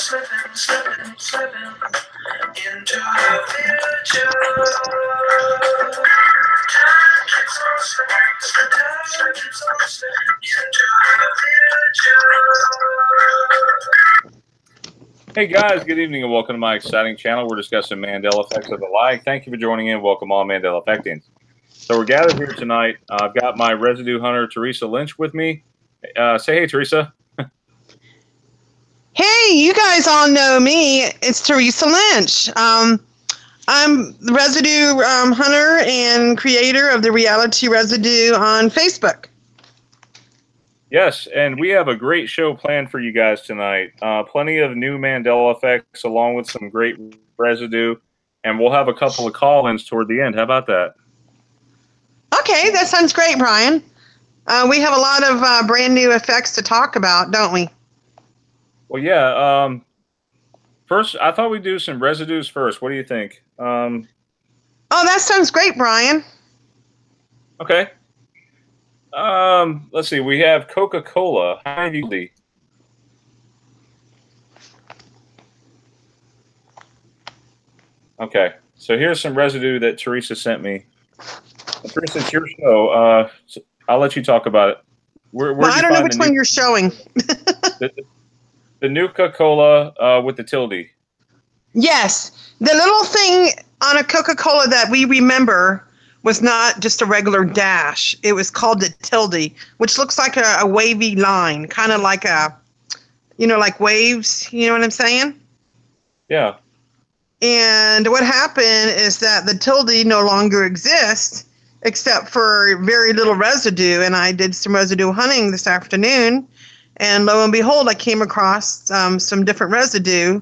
slipping into the future. Time keeps on slipping into the future. Hey guys, good evening and welcome to my exciting channel. We're discussing Mandela effects of the like. Thank you for joining in. Welcome all Mandela effectings. So we're gathered here tonight. I've got my residue hunter, Theresa Lynch, with me. Say hey, Theresa. Hey, you guys all know me. It's Theresa Lynch. I'm the residue hunter and creator of the reality residue on Facebook. Yes, and we have a great show planned for you guys tonight. Plenty of new Mandela effects along with some great residue. And we'll have a couple of call-ins toward the end. How about that? Okay, that sounds great, Brian. We have a lot of brand new effects to talk about, don't we? Well, yeah. First, I thought we'd do some residues first. What do you think? Oh, that sounds great, Brian. Okay. Let's see. We have Coca-Cola. How do you see? Okay. So here's some residue that Theresa sent me. Theresa, it's your show. So I'll let you talk about it. Well, I don't know which one you're showing. The Nuka-Cola with the tilde. Yes. The little thing on a Coca-Cola that we remember was not just a regular dash. It was called the tilde, which looks like a wavy line, kind of like like waves. You know what I'm saying? Yeah. And what happened is that the tilde no longer exists except for very little residue. And I did some residue hunting this afternoon. And lo and behold, I came across some different residue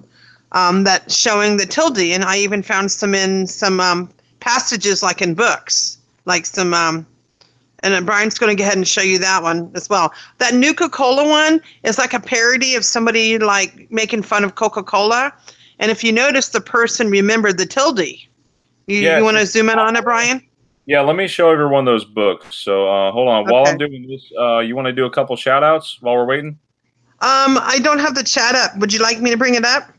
that's showing the tilde. And I even found some in some passages like in books. Like some, and Brian's going to go ahead and show you that one as well. That Nuka-Cola one is like a parody of somebody like making fun of Coca-Cola. And if you notice, the person remembered the tilde. You want to zoom in on it, Brian? Yeah, let me show everyone those books. So hold on. Okay. While I'm doing this, you want to do a couple shout-outs while we're waiting? I don't have the chat up. Would you like me to bring it up?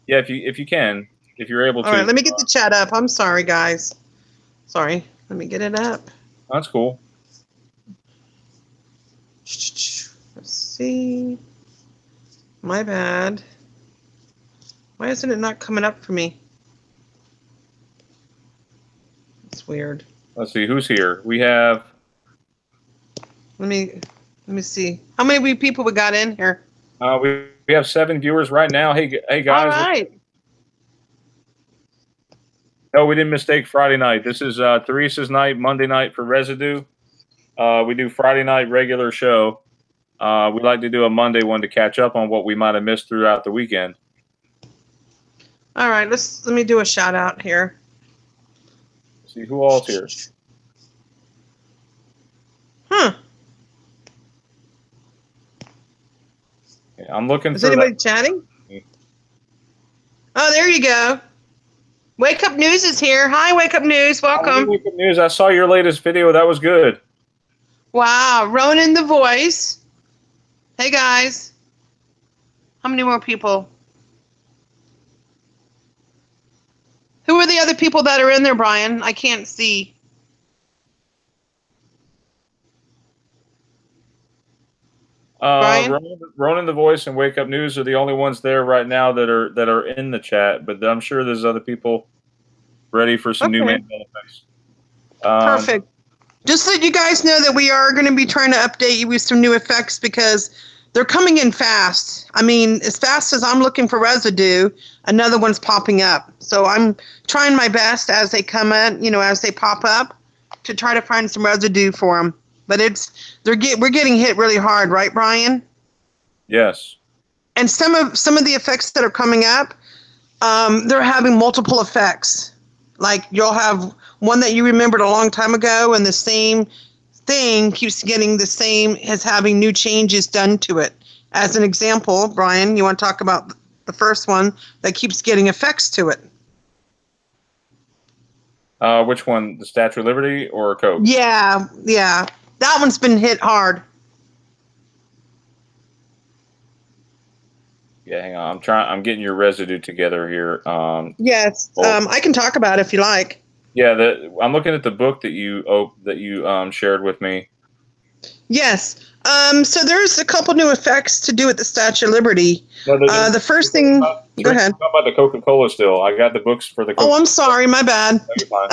Yeah, if you can, if you're able to. All right, let me get the chat up. I'm sorry, guys. Sorry. Let me get it up. That's cool. Let's see. My bad. Why isn't it not coming up for me? It's weird. Let's see who's here. We have. Let me see. How many people we got in here? We have 7 viewers right now. Hey guys. All right. No, we didn't mistake Friday night. This is Theresa's night, Monday night for residue. We do Friday night regular show. We like to do a Monday one to catch up on what we might have missed throughout the weekend. All right, let me do a shout out here. Let's see who all's here. Huh. Yeah, I'm looking Is for anybody chatting? Oh, there you go. Wake Up News is here. Hi, Wake Up News. Welcome. Wake Up News. I saw your latest video. That was good. Wow. Ronan the Voice. Hey, guys. How many more people? Who are the other people that are in there, Brian? I can't see. Ronan the Voice and Wake Up News are the only ones there right now that are in the chat, but I'm sure there's other people ready for some new Mandela effects. Perfect. Just so you guys know that we are going to be trying to update you with some new effects because they're coming in fast. I mean, as fast as I'm looking for residue, another one's popping up. So I'm trying my best as they come in, as they pop up, to try to find some residue for them. But we're getting hit really hard, right, Brian? Yes. And some of the effects that are coming up, they're having multiple effects. Like you'll have one that you remembered a long time ago, and the same thing keeps getting is having new changes done to it. As an example, Brian, you want to talk about the first one that keeps getting effects to it? Which one, the Statue of Liberty or Coke? Yeah. That one's been hit hard. Yeah, hang on. I'm getting your residue together here. Yes. I can talk about it if you like. Yeah, I'm looking at the book that you shared with me. Yes. So there's a couple new effects to do with the Statue of Liberty. No, The first thing. Go ahead. How about the Coca-Cola still? I got the books for the Coca-Cola. Oh, I'm sorry. My bad. No, you're fine.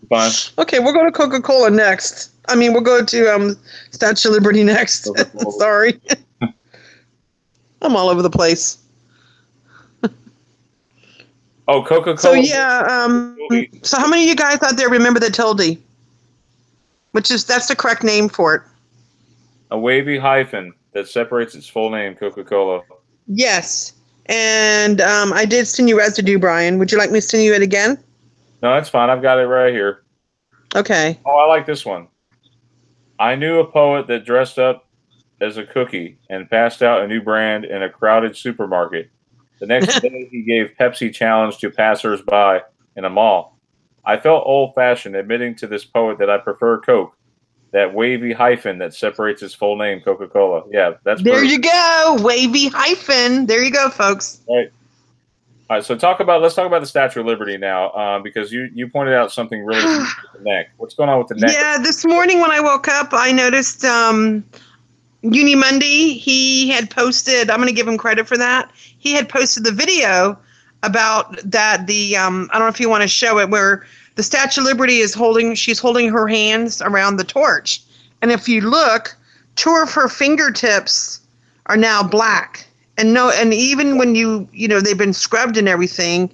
Fine. Okay, we'll go to Coca-Cola next. I mean, we'll go to Statue of Liberty next. Sorry. I'm all over the place. Oh, Coca-Cola. So, yeah. So how many of you guys out there remember the tilde? That's the correct name for it. A wavy hyphen that separates its full name, Coca-Cola. Yes. And I did send you residue, Brian. Would you like me to send you it again? No, that's fine. I've got it right here. Okay. Oh, I like this one. I knew a poet that dressed up as a cookie and passed out a new brand in a crowded supermarket. The next day, he gave Pepsi challenge to passers-by in a mall. I felt old-fashioned admitting to this poet that I prefer Coke, that wavy hyphen that separates his full name, Coca-Cola. Yeah, that's there. You go, wavy hyphen. There you go, folks. Right. All right, so let's talk about the Statue of Liberty now, because you pointed out something really with the neck. What's going on with the neck? Yeah, this morning when I woke up, I noticed Uni Monday, he had posted, I'm going to give him credit for that, he had posted the video about that, I don't know if you want to show it, where the Statue of Liberty she's holding her hands around the torch. And if you look, 2 of her fingertips are now black. And even when they've been scrubbed and everything,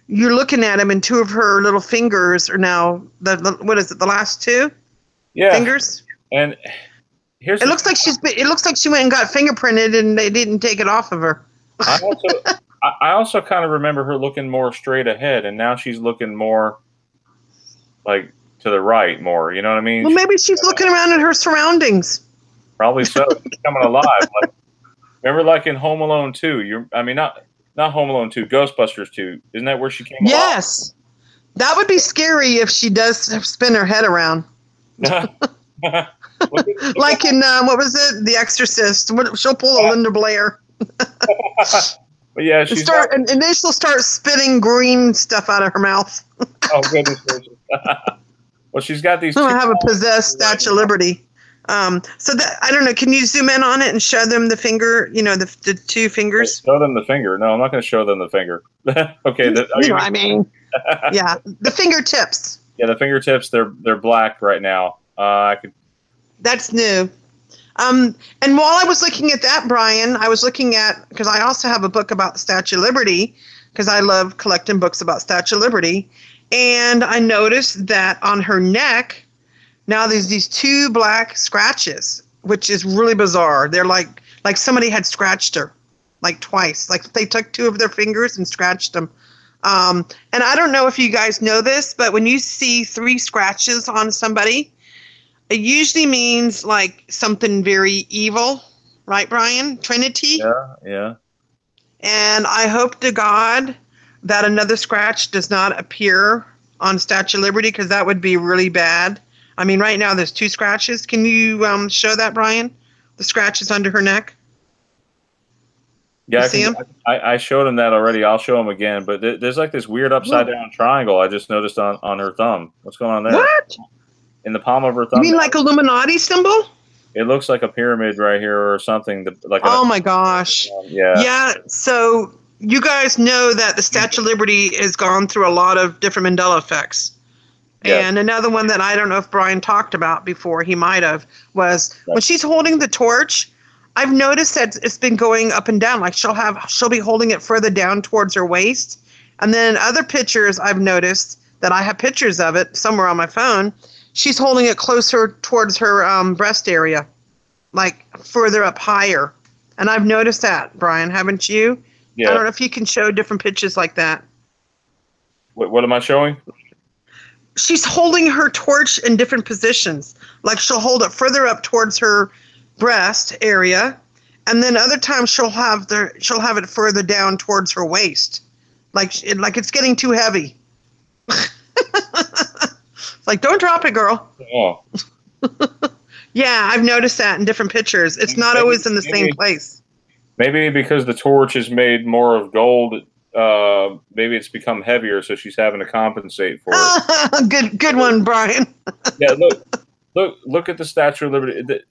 you're looking at them, and 2 of her little fingers are now the last 2 fingers. And it looks like she went and got fingerprinted, and they didn't take it off of her. I also kind of remember her looking more straight ahead, and now she's looking more like to the right more. You know what I mean? Well, maybe she's looking around at her surroundings. Probably so. She's coming alive. Remember, like in Home Alone 2, not Home Alone 2, Ghostbusters 2. Isn't that where she came alive? Yes. That would be scary if she does spin her head around. Like in, what was it? The Exorcist. She'll pull a Linda Blair. But yeah, and then she'll start spitting green stuff out of her mouth. Oh, goodness gracious. Well, she's got these. I have a possessed Statue of Liberty. So I don't know. Can you zoom in on it and show them the finger? The 2 fingers. Show them the finger. No, I'm not going to show them the finger. Okay. I mean, yeah, the fingertips. Yeah, the fingertips. They're black right now. That's new. And while I was looking at that, Brian, I was looking at, because I also have a book about the Statue of Liberty, because I love collecting books about Statue of Liberty, and I noticed that on her neck. Now there's these 2 black scratches, which is really bizarre. They're like somebody had scratched her, like twice. Like they took 2 of their fingers and scratched them. And I don't know if you guys know this, but when you see 3 scratches on somebody, it usually means like something very evil, right, Brian? Trinity? Yeah. And I hope to God that another scratch does not appear on Statue of Liberty, because that would be really bad. I mean, right now there's 2 scratches. Can you show that, Brian? The scratches under her neck? Yeah, see them? I showed him that already. I'll show him again. But there's like this weird upside down triangle I just noticed on her thumb. What's going on there? What? In the palm of her thumb. You mean like Illuminati symbol? It looks like a pyramid right here or something. Oh my gosh. Yeah. Yeah, so you guys know that the Statue of Liberty has gone through a lot of different Mandela effects. Yeah. And another one that I don't know if Brian talked about before, he might have, was when she's holding the torch, I've noticed that it's been going up and down. Like she'll be holding it further down towards her waist. And then in other pictures I've noticed that I have pictures of it somewhere on my phone. She's holding it closer towards her breast area, like further up higher. And I've noticed that, Brian, haven't you? Yeah. I don't know if you can show different pictures like that. What am I showing? She's holding her torch in different positions. Like she'll hold it further up towards her breast area, and then other times she'll have it further down towards her waist. Like it's getting too heavy. It's like, don't drop it, girl. Oh. Yeah, I've noticed that in different pictures. It's not always in the same place. Maybe because the torch is made more of gold, maybe it's become heavier, so she's having to compensate for it. Good one, Brian. Yeah, look at the Statue of Liberty.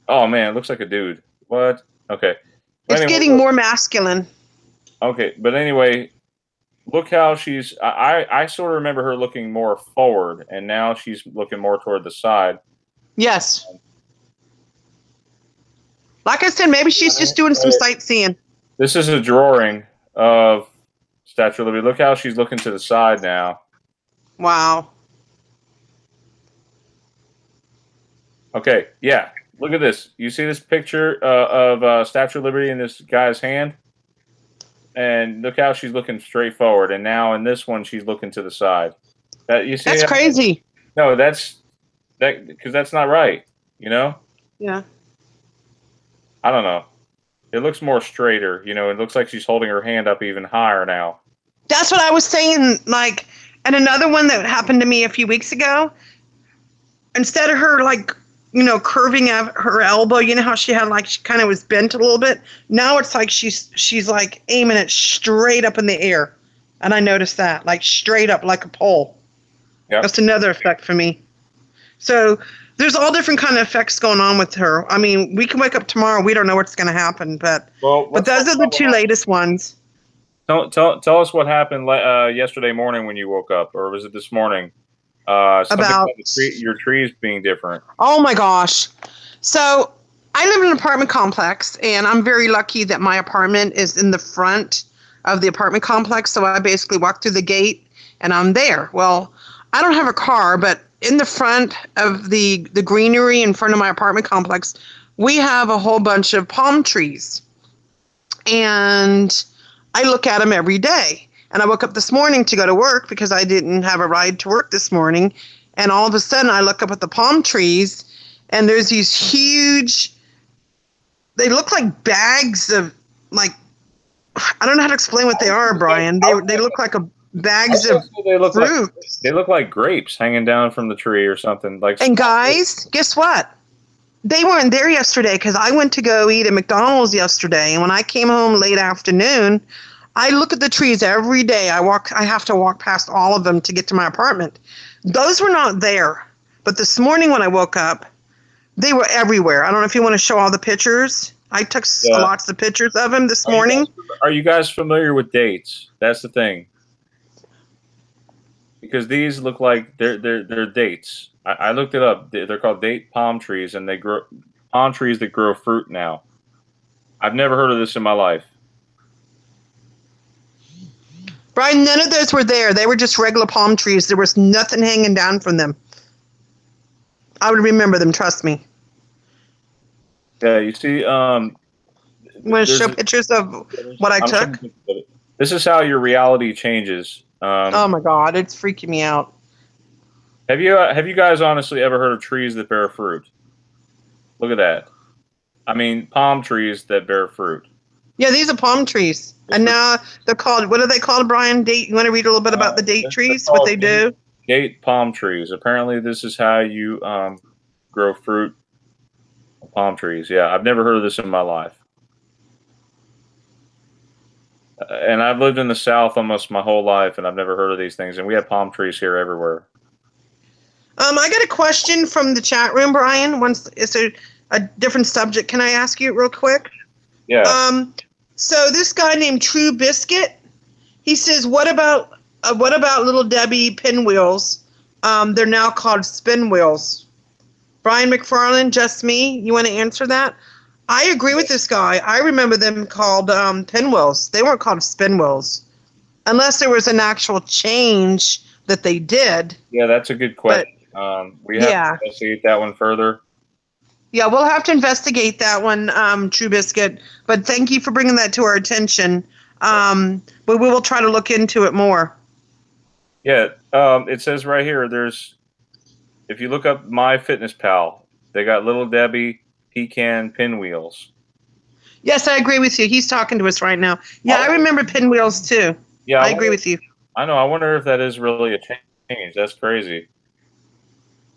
Oh man, it looks like a dude. What? Okay. It's getting more masculine. Okay, but anyway, look how she's. I sort of remember her looking more forward, and now she's looking more toward the side. Yes. Like I said, maybe she's just doing some sightseeing. This is a drawing of Statue of Liberty. Look how she's looking to the side now. Wow. Okay, yeah. Look at this. You see this picture of Statue of Liberty in this guy's hand? And look how she's looking straight forward. And now in this one, she's looking to the side. You see that's crazy. No, because that's not right. You know? Yeah. I don't know. It looks more straighter. You know, it looks like she's holding her hand up even higher now. That's what I was saying. Like, and another one that happened to me a few weeks ago, instead of her, like, you know, curving at her elbow, you know how she had, like, she kind of was bent a little bit? Now it's like she's like aiming it straight up in the air. And I noticed that, like straight up like a pole. Yeah. That's another effect for me. So there's all different kind of effects going on with her. I mean, we can wake up tomorrow. We don't know what's going to happen, but those are the two latest ones. Tell us what happened yesterday morning when you woke up, or was it this morning? About your trees being different. Oh my gosh. So I live in an apartment complex, and I'm very lucky that my apartment is in the front of the apartment complex. So I basically walk through the gate and I'm there. Well, I don't have a car, but in the front of the greenery in front of my apartment complex, we have a whole bunch of palm trees. And I look at them every day. And I woke up this morning to go to work because I didn't have a ride to work this morning. And all of a sudden I look up at the palm trees and there's these huge, they look like bags of, like, I don't know how to explain what they are, Brian. They look like bags of fruit. They look like grapes hanging down from the tree or something. And guys, guess what? They weren't there yesterday because I went to go eat at McDonald's yesterday. And when I came home late afternoon, I look at the trees every day. I have to walk past all of them to get to my apartment. Those were not there. But this morning when I woke up, they were everywhere. I don't know if you want to show all the pictures. I took lots of pictures of them this morning. Are you guys familiar with dates? That's the thing. Because these look like they're dates. I looked it up. They're called date palm trees, and they grow palm trees that grow fruit now. I've never heard of this in my life. Brian, none of those were there. They were just regular palm trees. There was nothing hanging down from them. I would remember them, trust me. Yeah, you see, you want to show pictures of what I took? This is how your reality changes. Oh my God, it's freaking me out. Have you guys honestly ever heard of trees that bear fruit? Look at that. I mean, palm trees that bear fruit. Yeah, these are palm trees. And now they're called, what are they called, Brian? Date? You want to read a little bit about the date trees, what they do? Date palm trees. Apparently this is how you grow fruit. Palm trees. Yeah, I've never heard of this in my life. And I've lived in the South almost my whole life, and I've never heard of these things. And we have palm trees here everywhere. I got a question from the chat room, Brian. It's a different subject. Can I ask you real quick? Yeah. So this guy named True Biscuit, he says, what about Little Debbie pinwheels? They're now called spin wheels. Brian McFarland, just me. You want to answer that? I agree with this guy. I remember them called pinwheels. They weren't called spin wheels, unless there was an actual change that they did. Yeah, that's a good question. We have to investigate that one further. Yeah, we'll have to investigate that one, True Biscuit. But thank you for bringing that to our attention. But we will try to look into it more. Yeah, it says right here, if you look up MyFitnessPal, they got Little Debbie pecan pinwheels. Yes, I agree with you. He's talking to us right now. Yeah, I remember pinwheels too. Yeah, I agree with you. I know. I wonder if that is really a change. That's crazy.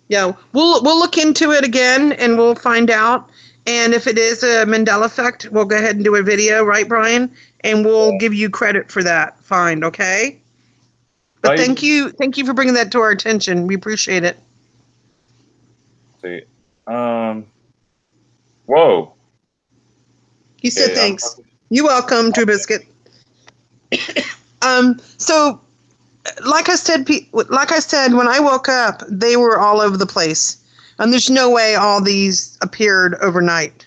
Yeah, we'll look into it again and we'll find out. And if it is a Mandela effect, we'll go ahead and do a video, right, Brian? And we'll give you credit for that find, okay? But thank you for bringing that to our attention. We appreciate it. See, whoa. He said thanks. You're welcome, True Biscuit. So, like I said, when I woke up, they were all over the place, and there's no way all these appeared overnight.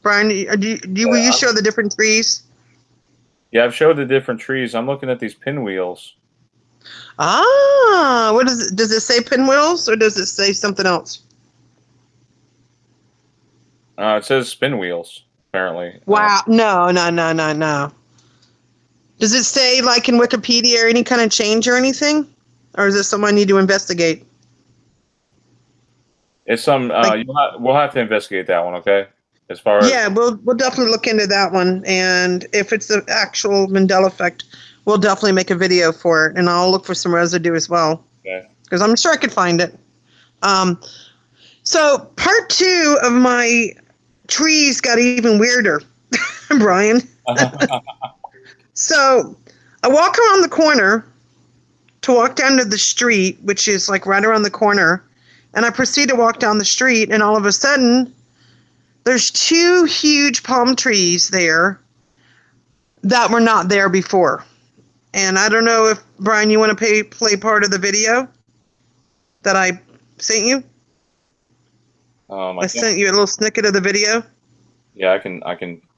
Brian, will you show the different trees? Yeah, I've showed the different trees. I'm looking at these pinwheels. Ah, what is it? Does it say pinwheels or does it say something else? It says pinwheels, apparently. Wow, no. Does it say, like in Wikipedia, or any kind of change or anything? Or is this something I need to investigate? It's some. We'll have to investigate that one, okay? As far as we'll definitely look into that one, and if it's the actual Mandela effect, we'll definitely make a video for it, and I'll look for some residue as well. Okay. Because I'm sure I could find it. So part 2 of my trees got even weirder, Brian. So I walk around the corner to walk down to the street, which is like right around the corner, and I proceed to walk down the street, and all of a sudden, there's 2 huge palm trees there that were not there before. And I don't know if, Brian, you want to play part of the video that I sent you? I sent you a little snippet of the video. Yeah, I can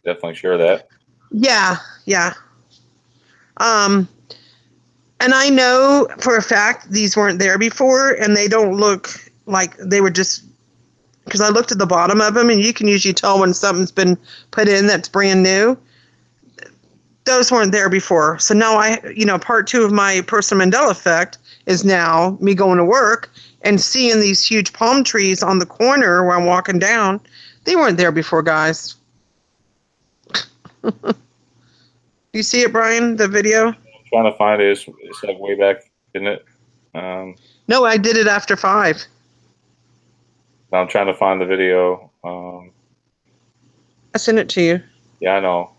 definitely share that. Yeah. And I know for a fact these weren't there before, and they don't look like they were just, because I looked at the bottom of them, and you can usually tell when something's been put in that's brand new. Those weren't there before. So now part 2 of my personal Mandela effect is now me going to work and seeing these huge palm trees on the corner where I'm walking down. They weren't there before, guys. You see it, Brian, the video? I'm trying to find it. It's like way back, isn't it? No, I did it after 5. I'm trying to find the video. I sent it to you. Yeah, I know.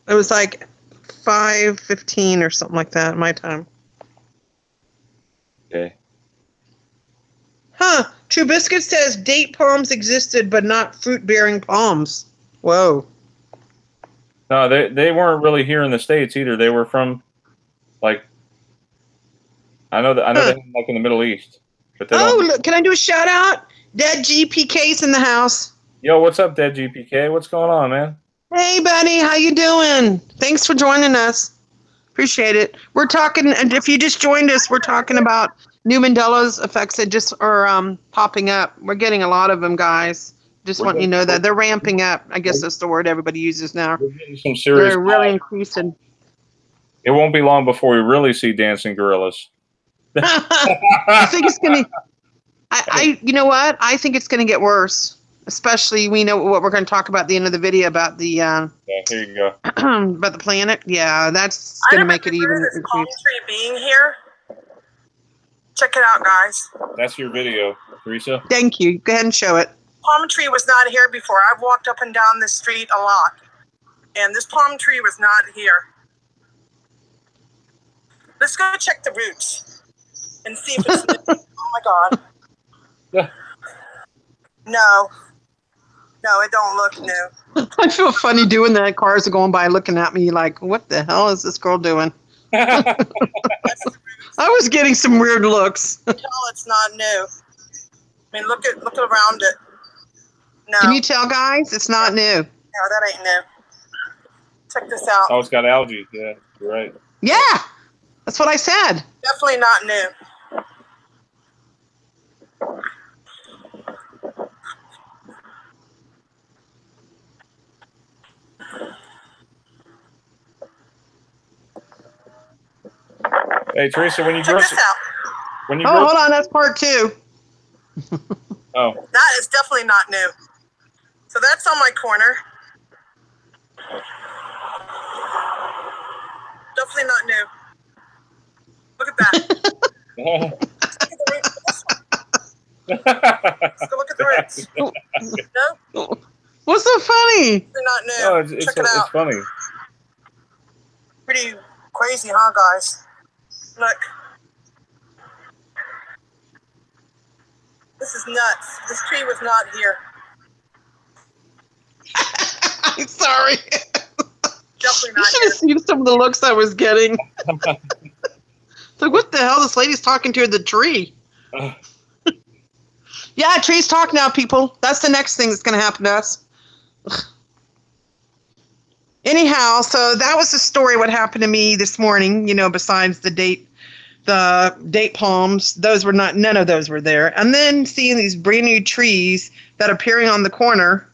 It was like 5:15 or something like that, my time. Okay. Huh. True Biscuit says date palms existed, but not fruit-bearing palms. Whoa. No, they weren't really here in the States either. They were from, like, I know they're like in the Middle East. But look, can I do a shout out? Dead GPK's in the house. Yo, what's up, Dead GPK? What's going on, man? Hey, buddy, how you doing? Thanks for joining us. Appreciate it. We're talking, and if you just joined us, we're talking about new Mandela's effects that just are popping up. We're getting a lot of them, guys. Just want you to know that they're ramping up. I guess that's the word everybody uses now. We're getting some serious. They're really increasing. It won't be long before we really see dancing gorillas. I think it's gonna. You know what? I think it's gonna get worse. Especially, we know what we're going to talk about at the end of the video about the. Yeah, here you go. About the planet. Yeah, that's going to make it even increase. Palm tree being here. Check it out, guys. That's your video, Theresa. Thank you. Go ahead and show it. Palm tree was not here before. I've walked up and down this street a lot, and this palm tree was not here. Let's go check the roots and see if it's new. Oh my God. Yeah. No, it don't look new. I feel funny doing that. Cars are going by looking at me like, what the hell is this girl doing? I was getting some weird looks. Tell it's not new. I mean, look around it. No. Can you tell, guys? It's not new. No, that ain't new. Check this out. Oh, it's got algae. Yeah, you're right. Yeah, that's what I said. Definitely not new. Hey, Theresa, when you Check this out. Hold on, that's part 2. Oh. That is definitely not new. So that's on my corner. Definitely not new. Look at that. Let's go look at cigarettes. No, What's so funny? they're not new. No, Check it out. it's funny. Pretty crazy, huh, guys? Look. This is nuts. This tree was not here. I'm sorry. Definitely You not should here. have seen some of the looks I was getting. So what the hell? This lady's talking to the tree. Yeah, trees talk now, people. That's the next thing that's going to happen to us. Anyhow, so that was the story. What happened to me this morning? You know, besides the date palms, those were not. None of those were there. And then seeing these brand new trees that are appearing on the corner,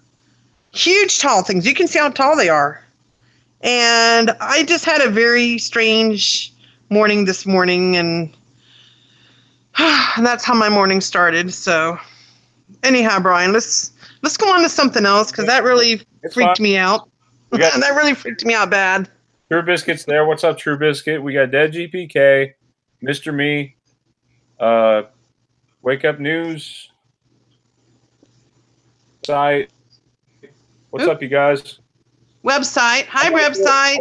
huge tall things. You can see how tall they are. And I just had a very strange morning this morning, and that's how my morning started. So, anyhow, Brian, let's go on to something else because that really freaked me out. That really freaked me out bad. True Biscuit's there. What's up, True Biscuit? We got Dead GPK, Mr. Me, Wake Up News site. What's up, you guys? Website. Hi, website.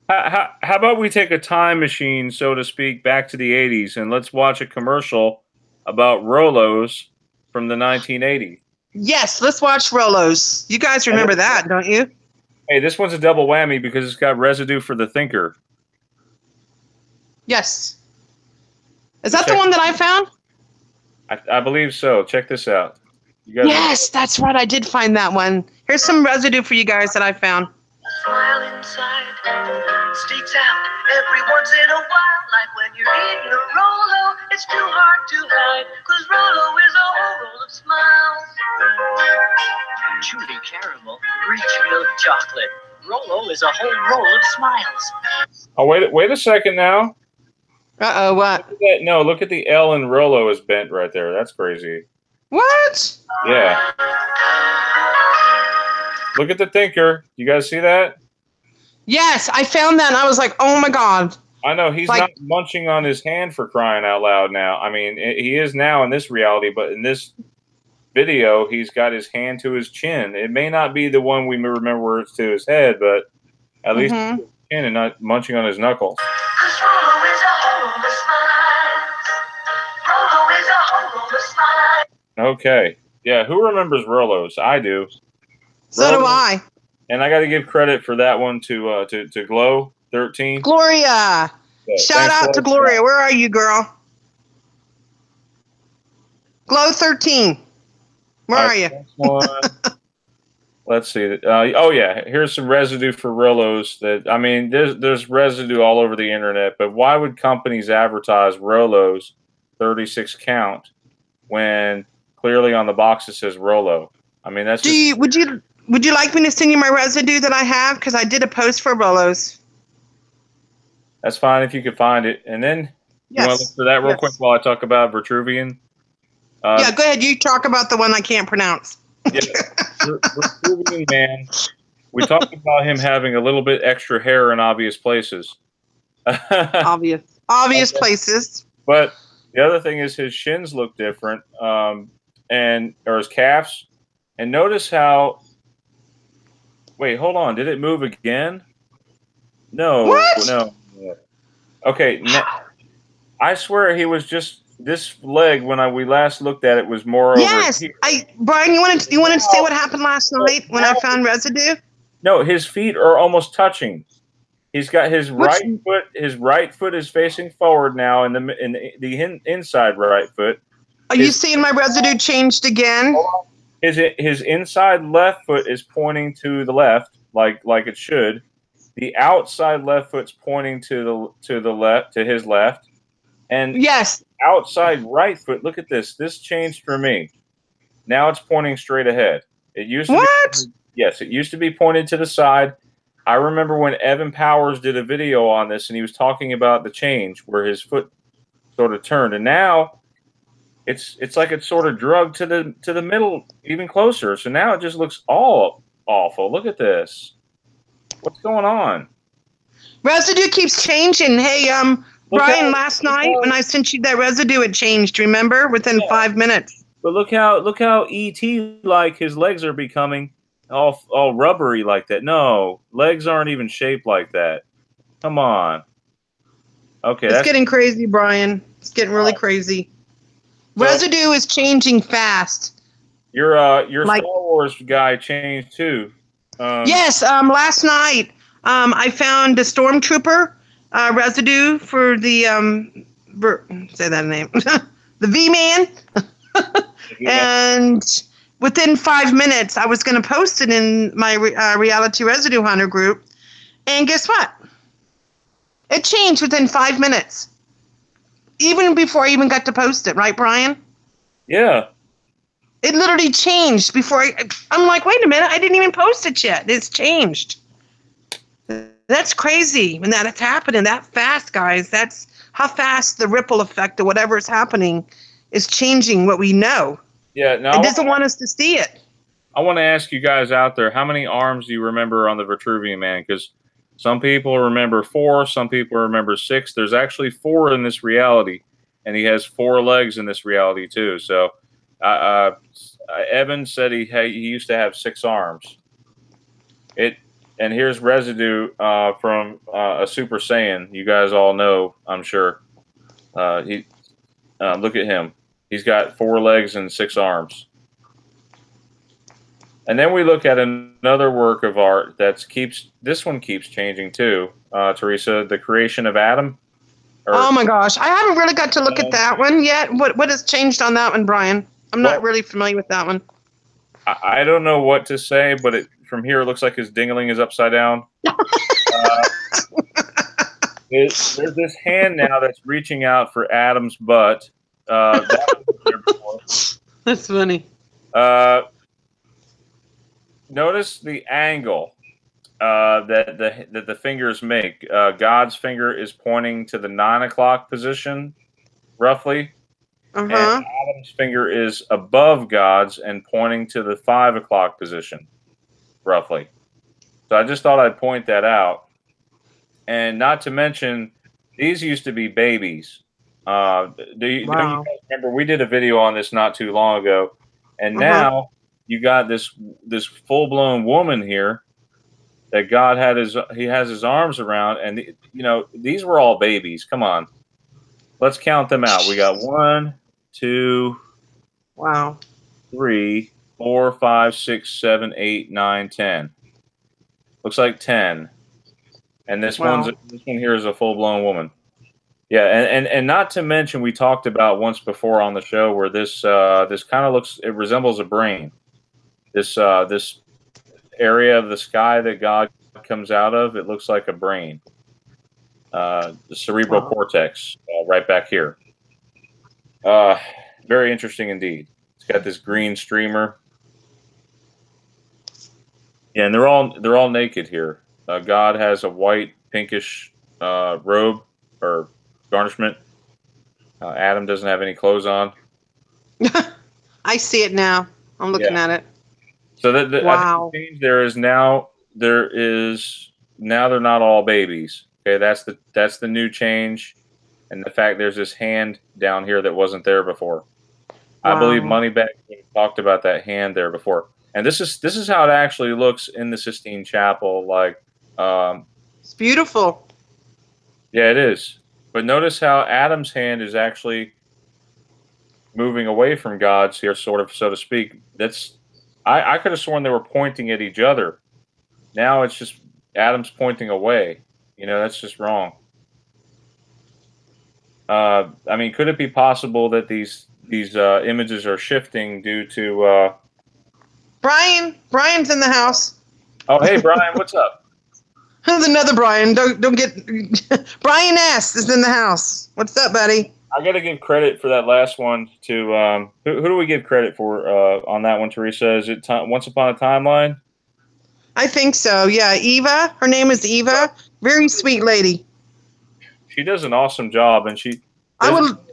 How about we take a time machine, so to speak, back to the 80s, and let's watch a commercial about Rolos from the 1980s. Yes, let's watch Rolos. You guys remember that, don't you? Hey, this one's a double whammy because it's got residue for the thinker. Yes. Is that the one that I found? I believe so. Check this out. You guys Yes, that's right. I did find that one. Here's some residue for you guys that I found. Smile inside, sneaks out every once in a while. Like when you're eating a Rolo, it's too hard to hide, 'cause Rolo is a whole roll of smiles. Chewy caramel, rich milk chocolate. Rolo is a whole roll of smiles. Oh, wait a second now. Uh-oh, what? Look at that. No, look at the L in Rolo is bent right there. That's crazy. What? Yeah. Look at the thinker. You guys see that? Yes, I found that, and I was like, oh, my God. I know. He's not munching on his hand for crying out loud now. I mean, he is now in this reality, but in this video, he's got his hand to his chin. It may not be the one we remember where it's to his head, but at least to his chin and not munching on his knuckles. 'Cause Rolo is a whole roll of smiles. Rolo is a whole roll of smiles. Okay. Yeah, who remembers Rolos? I do. So do I. And I got to give credit for that one to Glow 13. Gloria. Yeah, Shout out to Gloria. Where are you, girl? Glow 13. Where are you? Let's see. Oh, yeah. Here's some residue for Rolos. That I mean, there's residue all over the internet, but why would companies advertise Rolos 36 count when clearly on the box it says Rolo? I mean, that's Would you like me to send you my residue that I have? Because I did a post for Rolos. That's fine if you could find it. And then you want to look for that real quick while I talk about Vitruvian? Yeah, go ahead. You talk about the one I can't pronounce. Yeah, Vitruvian man. We talked about him having a little bit extra hair in obvious places. Obvious places. But the other thing is his shins look different, or his calves. And notice how. Wait, hold on. Did it move again? No. What? No. Okay. I swear he was just this leg when we last looked at it was more over here. Brian, you wanted to say what happened last night when I found residue? No, his feet are almost touching. He's got his right foot. His right foot is facing forward now, in the inside right foot. Are you seeing my residue changed again? His inside left foot is pointing to the left, like it should. The outside left foot's pointing to the left, to his left, and yes, outside right foot. Look at this. This changed for me. Now it's pointing straight ahead. It used to it used to be pointed to the side. I remember when Evan Powers did a video on this, and he was talking about the change where his foot sort of turned, and now. It's like it's sort of drugged to the middle, even closer. So now it just looks all awful. Look at this. What's going on? Residue keeps changing. Hey, Brian, last night when I sent you that residue, it changed. Remember, within 5 minutes. But look how ET like his legs are becoming all rubbery like that. No, legs aren't even shaped like that. Come on. Okay, It's that's getting crazy, Brian. It's getting really crazy. So- Residue is changing fast. your Like- Star Wars guy changed too. Yes, last night I found a stormtrooper residue for the say that name, the V-Man, and within 5 minutes I was going to post it in my reality residue hunter group, and guess what? It changed within 5 minutes, even before I even got to post it. Right, Brian? Yeah. It literally changed before I'm like, wait a minute, I didn't even post it yet. It's changed. That's crazy when that's happening that fast, guys. That's how fast the ripple effect of whatever is happening is changing what we know. Yeah. Now It doesn't want us to see it. I want to ask you guys out there, how many arms do you remember on the Vitruvian Man? Because some people remember 4, some people remember 6. There's actually 4 in this reality, and he has 4 legs in this reality too. So, Evin said he used to have 6 arms. And here's Residue from a Super Saiyan. You guys all know, I'm sure. Look at him. He's got 4 legs and 6 arms. And then we look at another work of art this one keeps changing too. Theresa, the creation of Adam. Oh my gosh, I haven't really got to look at that one yet. What has changed on that one, Brian? I'm not really familiar with that one. I don't know what to say, but from here it looks like his dingling is upside down. There's this hand now that's reaching out for Adam's butt. That was there before. That's funny. Notice the angle that the fingers make. God's finger is pointing to the 9 o'clock position, roughly. And Adam's finger is above God's and pointing to the 5 o'clock position, roughly. So I just thought I'd point that out. And not to mention, these used to be babies. Do you guys remember we did a video on this not too long ago, and now you got this full-blown woman here that God has his arms around, and these were all babies. Come on, let's count them out. We got 1, 2, 3, 4, 5, 6, 7, 8, 9, 10. Looks like 10. And this one here is a full-blown woman. Yeah, and not to mention, we talked about once before on the show where this kind of it resembles a brain. This area of the sky that God comes out of, it looks like a brain. The cerebral cortex, right back here. Very interesting indeed. It's got this green streamer. Yeah, and they're all naked here. God has a white, pinkish robe or garnishment. Adam doesn't have any clothes on. I see it now. I'm looking at it. So I think the change there is now they're not all babies. Okay, that's the new change, and the fact there's this hand down here that wasn't there before. I believe Moneybag talked about that hand there before, and this is how it actually looks in the Sistine Chapel. Like, it's beautiful. Yeah, it is. But notice how Adam's hand is actually moving away from God's here, sort of, so to speak. I could have sworn they were pointing at each other. Now it's just Adam's pointing away. That's just wrong. I mean, could it be possible that these images are shifting due to Brian's in the house. Oh, hey, Brian, what's up? There's another Brian. Don't get Brian S is in the house. What's up, buddy? I got to give credit for that last one to who do we give credit for on that one, Theresa? Is it Once Upon a Timeline? I think so. Yeah, Eva. Her name is Eva. Very sweet lady. She does an awesome job, and It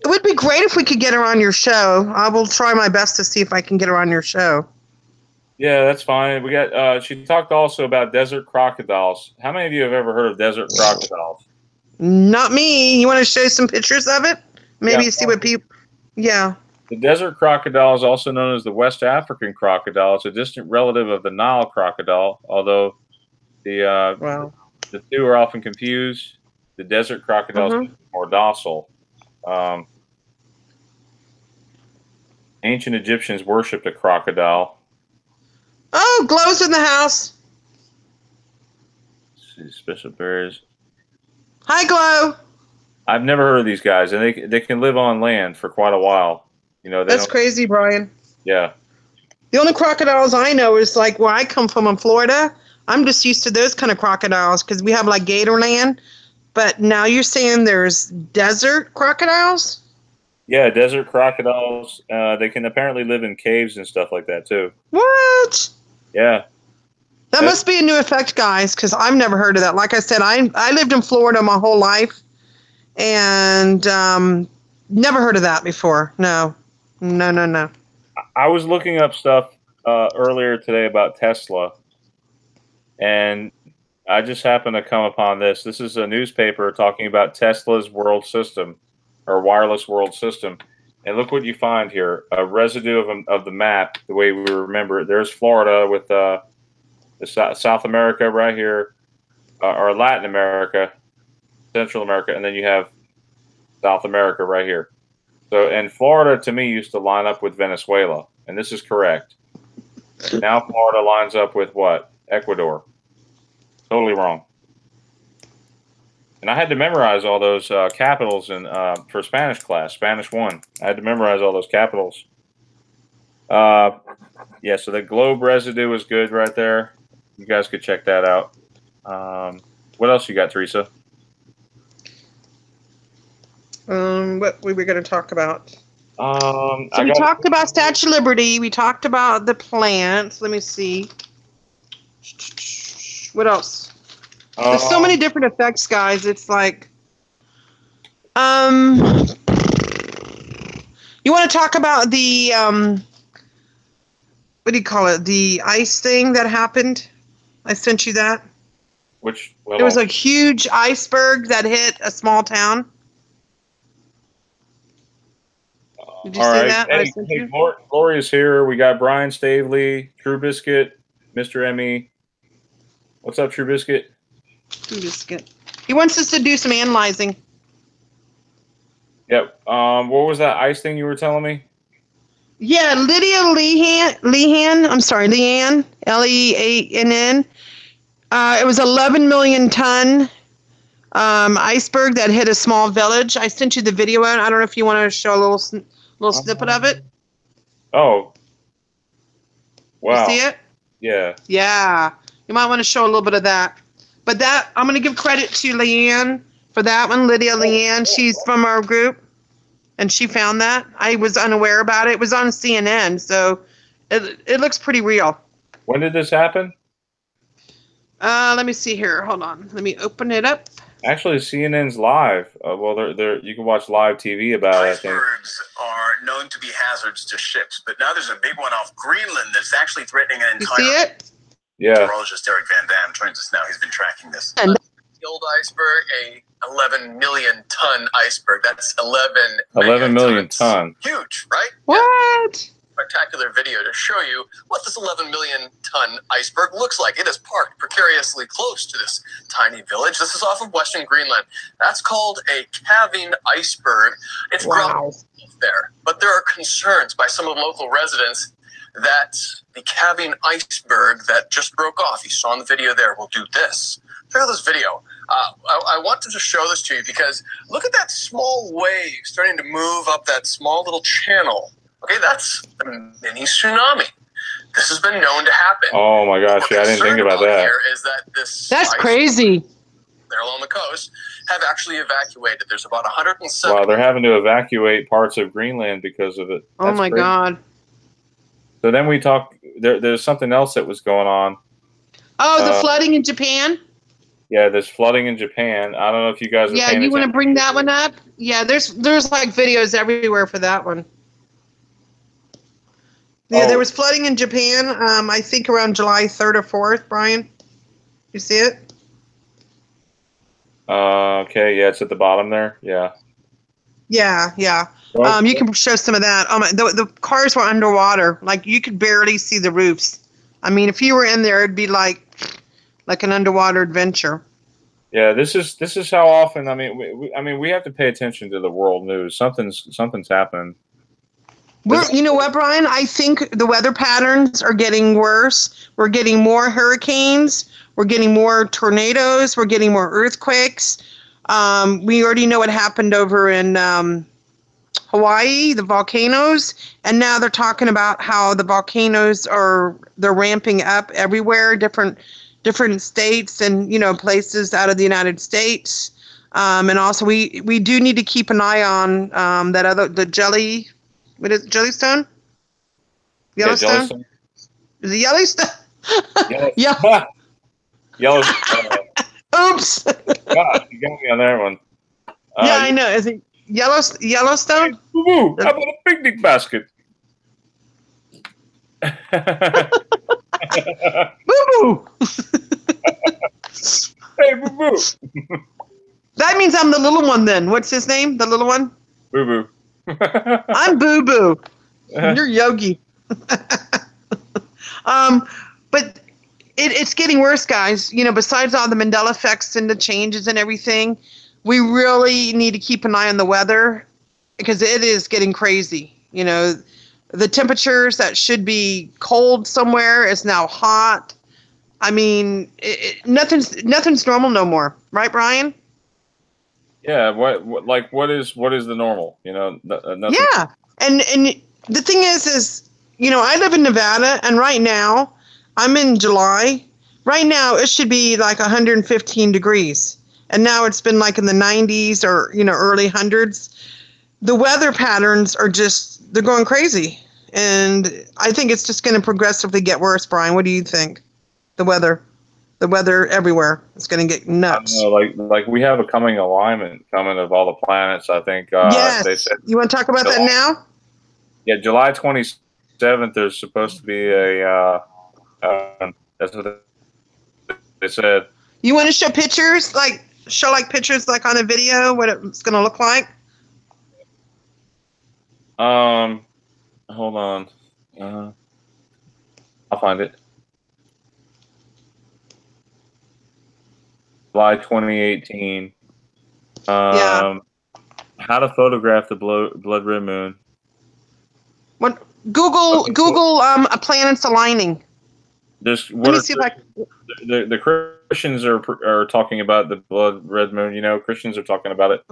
would be great if we could get her on your show. I will try my best to see if I can get her on your show. Yeah, that's fine. We got. She talked also about desert crocodiles. How many of you have ever heard of desert crocodiles? Not me. You want to show some pictures of it? Maybe see what people. Yeah. The desert crocodile is also known as the West African crocodile. It's a distant relative of the Nile crocodile, although Wow. the two are often confused. The desert crocodile is more docile. Ancient Egyptians worshipped a crocodile. Oh, Glow's in the house. Let's see, special berries. Hi, Glow. I've never heard of these guys, and they can live on land for quite a while. You know, That's crazy, Brian. Yeah. The only crocodiles I know is like where I come from in Florida. I'm just used to those kind of crocodiles because we have like Gatorland. But now you're saying there's desert crocodiles? Yeah, desert crocodiles. They can apparently live in caves and stuff like that too. What? Yeah. That must be a new effect, guys, because I've never heard of that. Like I said, I lived in Florida my whole life, and never heard of that before. No. I was looking up stuff earlier today about Tesla, and I just happened to come upon this. This is a newspaper talking about Tesla's world system, or wireless world system. And look what you find here. A residue of the map, the way we remember it. There's Florida with the South America right here, or Latin America, Central America, and then you have South America right here. So, and Florida to me used to line up with Venezuela, and this is correct. Now Florida lines up with what? Ecuador. Totally wrong. And I had to memorize all those capitals for Spanish class, Spanish 1. I had to memorize all those capitals. Yeah, so the globe residue is good right there. You guys could check that out. What else you got, Theresa? What we were going to talk about. So we talked about Statue of Liberty. We talked about the plants. Let me see. What else? There's so many different effects, guys. It's like, you want to talk about the, what do you call it? The ice thing that happened? I sent you that. Which? There was a huge iceberg that hit a small town. Did you see that? Hey, Gloria's here. We got Brian Stavely, True Biscuit, Mr. Emmy. What's up, True Biscuit? True Biscuit. He wants us to do some analyzing. Yep. What was that ice thing you were telling me? Yeah, Leanne. I'm sorry, Leanne. Leann. It was 11 million ton iceberg that hit a small village. I sent you the video out. I don't know if you want to show a little snippet of it. Oh. Wow. You see it? Yeah. Yeah. You might want to show a little bit of that. But that, I'm going to give credit to Leanne for that one. Leanne. She's from our group. And she found that. I was unaware about it. It was on CNN, so it looks pretty real. When did this happen? Let me see here. Hold on. Let me open it up. Actually, CNN's live. Well, you can watch live TV about it, I think. Icebergs are known to be hazards to ships, but now there's a big one off Greenland that's actually threatening an entire... You see it? Yeah. Meteorologist Eric Van Dam joins us now. He's been tracking this. And the old iceberg, a 11 million ton iceberg. That's 11 million ton. Huge, right? What? Yeah. Spectacular video to show you what this 11 million ton iceberg looks like. It is parked precariously close to this tiny village. This is off of Western Greenland. That's called a calving iceberg. It's ground there, but there are concerns by some of the local residents that the calving iceberg that just broke off, you saw in the video there, will do this. Check out this video. I want to just show this to you because look at that small wave starting to move up that small little channel. Okay, that's a mini tsunami. This has been known to happen. Oh my gosh, yeah, I didn't think about that. Here is that this That's crazy. There along the coast have actually evacuated. There's about 107. Wow, they're having to evacuate parts of Greenland because of it. Oh my God. So then we talk. There's something else that was going on. Oh, the flooding in Japan. Yeah, there's flooding in Japan. I don't know if you guys are Yeah, you want to bring that one up? Yeah, there's like videos everywhere for that one. Yeah, there was flooding in Japan. I think around July 3rd or 4th. Brian, you see it? Okay, yeah, it's at the bottom there. Yeah. Yeah, yeah. Well, You can show some of that. The cars were underwater. Like you could barely see the roofs. I mean, if you were in there, it'd be like an underwater adventure. yeah, this is how often. I mean, we have to pay attention to the world news. Something's happening. You know what, Brian? I think the weather patterns are getting worse. We're getting more hurricanes. We're getting more tornadoes. We're getting more earthquakes. We already know what happened over in Hawaii, the volcanoes, and now they're talking about how the volcanoes they're ramping up everywhere, different states and places out of the United States. And also we do need to keep an eye on the jelly. What is it, Jellystone? Yellowstone? Yeah, Jellystone. Is it Yellowstone? Yeah. Yellowstone. Oops. God, you got me on that one. Yeah, I know. Is it Yellowstone? Hey, boo-boo, how about a picnic basket? Boo-boo. Hey, boo-boo. That means I'm the little one then. What's his name? The little one? Boo-boo. I'm Boo-boo. You're Yogi. But it's getting worse, guys. Besides all the Mandela effects and the changes and everything, we really need to keep an eye on the weather because it is getting crazy. The temperatures that should be cold somewhere is now hot. I mean, nothing's normal no more, right, Brian? Yeah. What is the normal? Nothing. Yeah, and the thing is, I live in Nevada, and right now, I'm in July. Right now, it should be like 115 degrees, and now it's been like in the 90s or early hundreds. The weather patterns are they're going crazy, and I think it's just going to progressively get worse. Brian, what do you think? The weather everywhere is going to get nuts. I don't know, like we have a coming alignment coming of all the planets. I think. Yes. They said. You want to talk about that now? Yeah, July 27th. There's supposed to be a. That's what they said. You want to show pictures, show pictures on a video, what it's going to look like? Hold on. I'll find it. July 2018. Yeah. How to photograph the blood red moon. What? Google a planet's aligning. Let me see if the Christians are talking about the blood red moon. Christians are talking about it.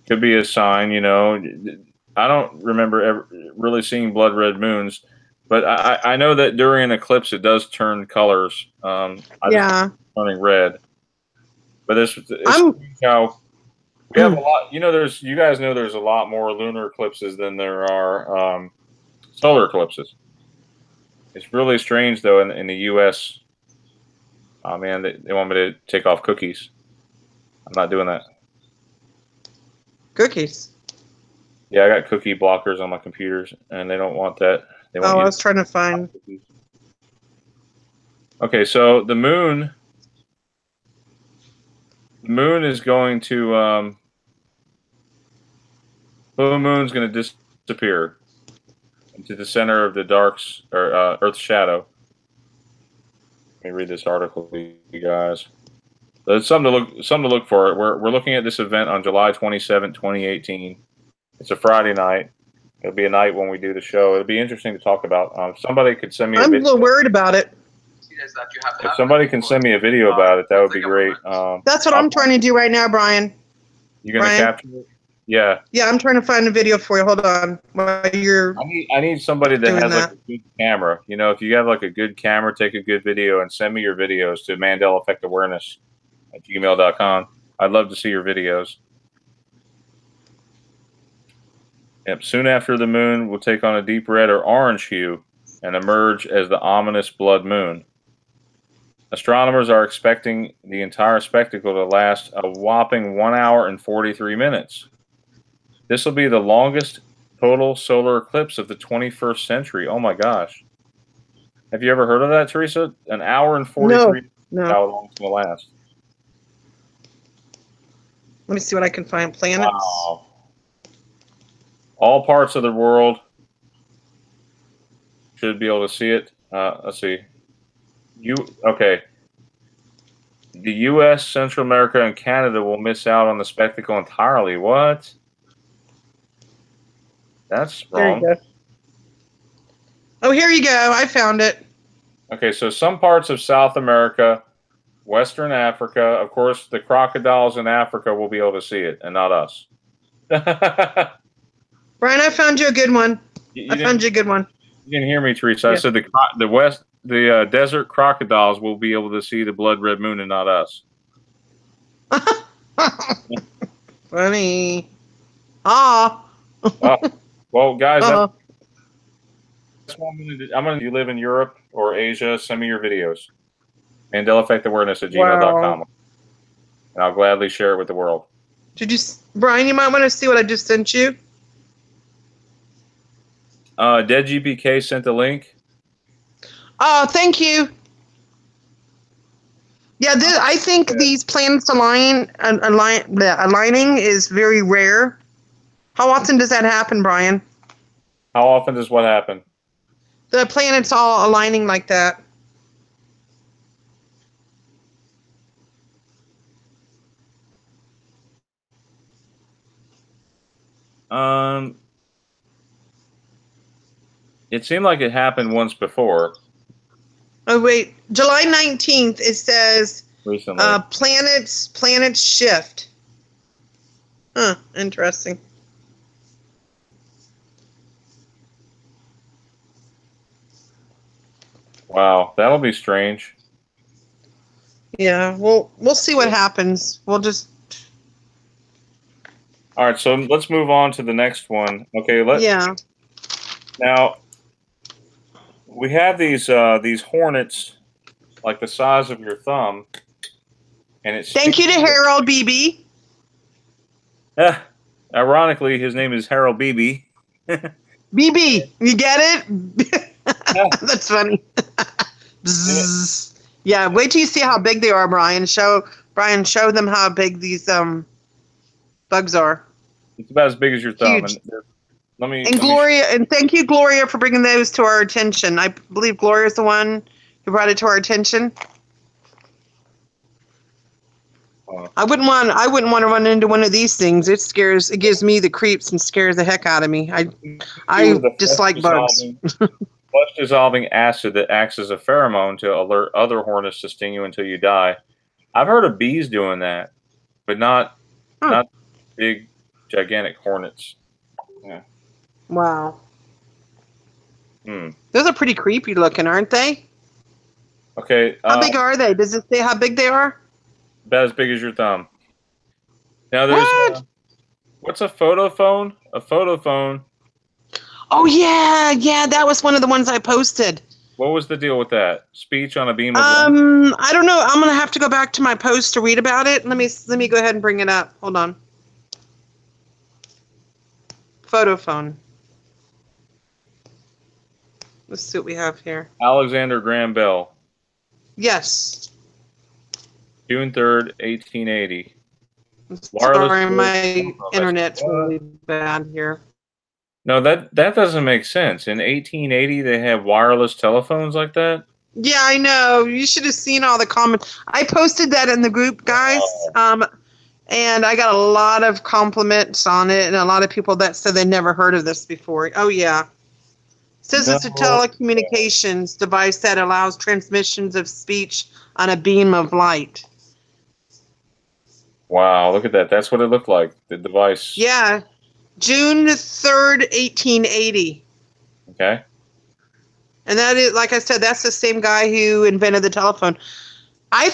Could be a sign. I don't remember ever really seeing blood red moons, but I know that during an eclipse it does turn colors. Turning red. But it's how we have a lot. You guys know there's a lot more lunar eclipses than there are solar eclipses. It's really strange though in the U.S. Oh man, they want me to take off cookies. I'm not doing that. Cookies. Yeah, I got cookie blockers on my computers, and they don't want that. They want I was trying to find. Okay, so the moon is going to full moon's going to disappear into the center of the Earth's shadow. Let me read this article to you guys. So it's something to look for. We're looking at this event on July 27, 2018. It's a Friday night. It'll be a night when we do the show. It'll be interesting to talk about. Somebody could send me. I'm a little worried about it. If somebody can send me a video about it, that would be great. That's what I'm trying to do right now, Brian. You gonna capture it? Yeah. Yeah, I'm trying to find a video for you. Hold on. While you're I need somebody that has like a good camera. If you have like a good camera, take a good video and send me your videos to Mandela Effect Awareness at gmail.com. I'd love to see your videos. Yep. Soon after the moon will take on a deep red or orange hue and emerge as the ominous blood moon. Astronomers are expecting the entire spectacle to last a whopping 1 hour and 43 minutes. This will be the longest total solar eclipse of the 21st century. Oh my gosh. Have you ever heard of that, Theresa? An hour and 43 minutes. No. How long it's going to last. Let me see what I can find. Planets. Wow. All parts of the world should be able to see it. Let's see. Okay. The U.S., Central America, and Canada will miss out on the spectacle entirely. What? That's wrong. There you go. Oh, here you go. I found it. Okay, so some parts of South America, Western Africa, of course, the crocodiles in Africa will be able to see it, and not us. Brian, I found you a good one. I found you a good one. You didn't hear me, Theresa. Yeah. I said the desert crocodiles will be able to see the blood red moon, and not us. Funny. Ah. Well, guys, that's what I'm going to do. You live in Europe or Asia, send me your videos. MandelaEffectAwareness@gmail.com. Wow. And I'll gladly share it with the world. Brian, you might want to see what I just sent you. DeadGPK sent a link. Oh, thank you. Yeah, I think these planets aligning is very rare. How often does that happen, Brian? How often does what happen? The planets all aligning like that. It seemed like it happened once before. Oh, wait. July 19th, it says Recently. planets shift. Huh, interesting. Wow, that'll be strange. Yeah, we'll see what happens. We'll just... All right, so let's move on to the next one. Okay, Yeah. Now, we have these hornets like the size of your thumb, and it's... Thank you to Harold Beebe. Ironically, his name is Harold Beebe. Beebe, you get it? That's funny. Yeah, wait till you see how big they are, Brian. Show them how big these bugs are. It's about as big as your thumb. Huge. And Gloria, and thank you, Gloria, for bringing those to our attention. I believe Gloria is the one who brought it to our attention. I wouldn't want to run into one of these things. It gives me the creeps and scares the heck out of me. I dislike bugs. Flesh-dissolving acid that acts as a pheromone to alert other hornets to sting you until you die. I've heard of bees doing that, but not big, gigantic hornets. Yeah. Wow. Those are pretty creepy looking, aren't they? Okay. How big are they? Does it say how big they are? About as big as your thumb. Now there's what's a photophone? A photophone. Oh yeah, that was one of the ones I posted. What was the deal with that? Speech on a beam of light? I don't know. I'm gonna have to go back to my post to read about it. Let me go ahead and bring it up. Hold on. Photophone. Let's see what we have here. Alexander Graham Bell. Yes. June 3rd, 1880. Sorry, my internet's really bad here. No, that doesn't make sense. In 1880, they have wireless telephones like that? Yeah, I know. You should have seen all the comments. I posted that in the group, guys, and I got a lot of compliments on it, and a lot of people that said they never heard of this before. Oh, yeah. It says it's a telecommunications device that allows transmissions of speech on a beam of light. Wow, look at that. That's what it looked like, the device. Yeah. June 3rd, 1880. Okay. And that is, like I said, that's the same guy who invented the telephone. I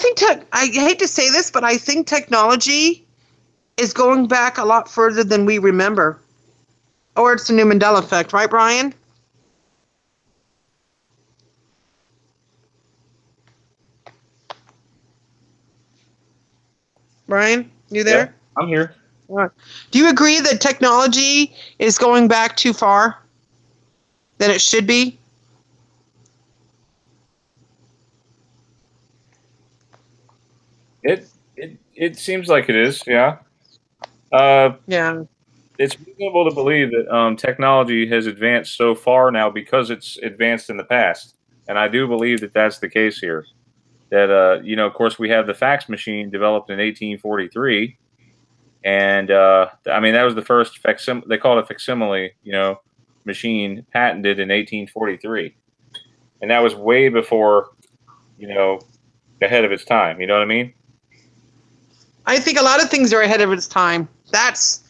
hate to say this, but I think technology is going back a lot further than we remember. Or it's the new Mandela effect, right, Brian? Brian, you there? Yeah, I'm here. Do you agree that technology is going back too far than it should be? It seems like it is, yeah. Yeah. It's reasonable to believe that technology has advanced so far now because it's advanced in the past, and I do believe that that's the case here. That you know, of course, we have the fax machine developed in 1843, and I mean that was the first facsimile. They called it facsimile, you know, machine patented in 1843, and that was way before, you know, ahead of its time. You know what I mean? I think a lot of things are ahead of its time. That's.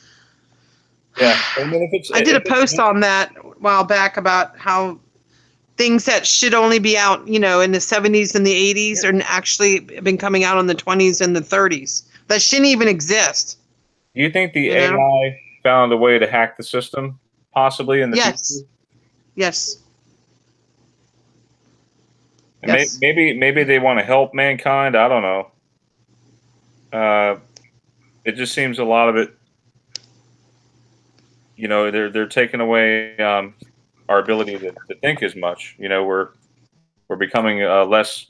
Yeah. I mean, I did a post on that a while back about how things that should only be out, you know, in the 70s and the 80s are actually been coming out in the 20s and the 30s. That shouldn't even exist. Do you think the You know? AI found a way to hack the system, possibly in the Yes. future? Yes. And Yes. maybe they want to help mankind. I don't know. It just seems a lot of it. You know, they're taking away our ability to think as much. You know, we're becoming less.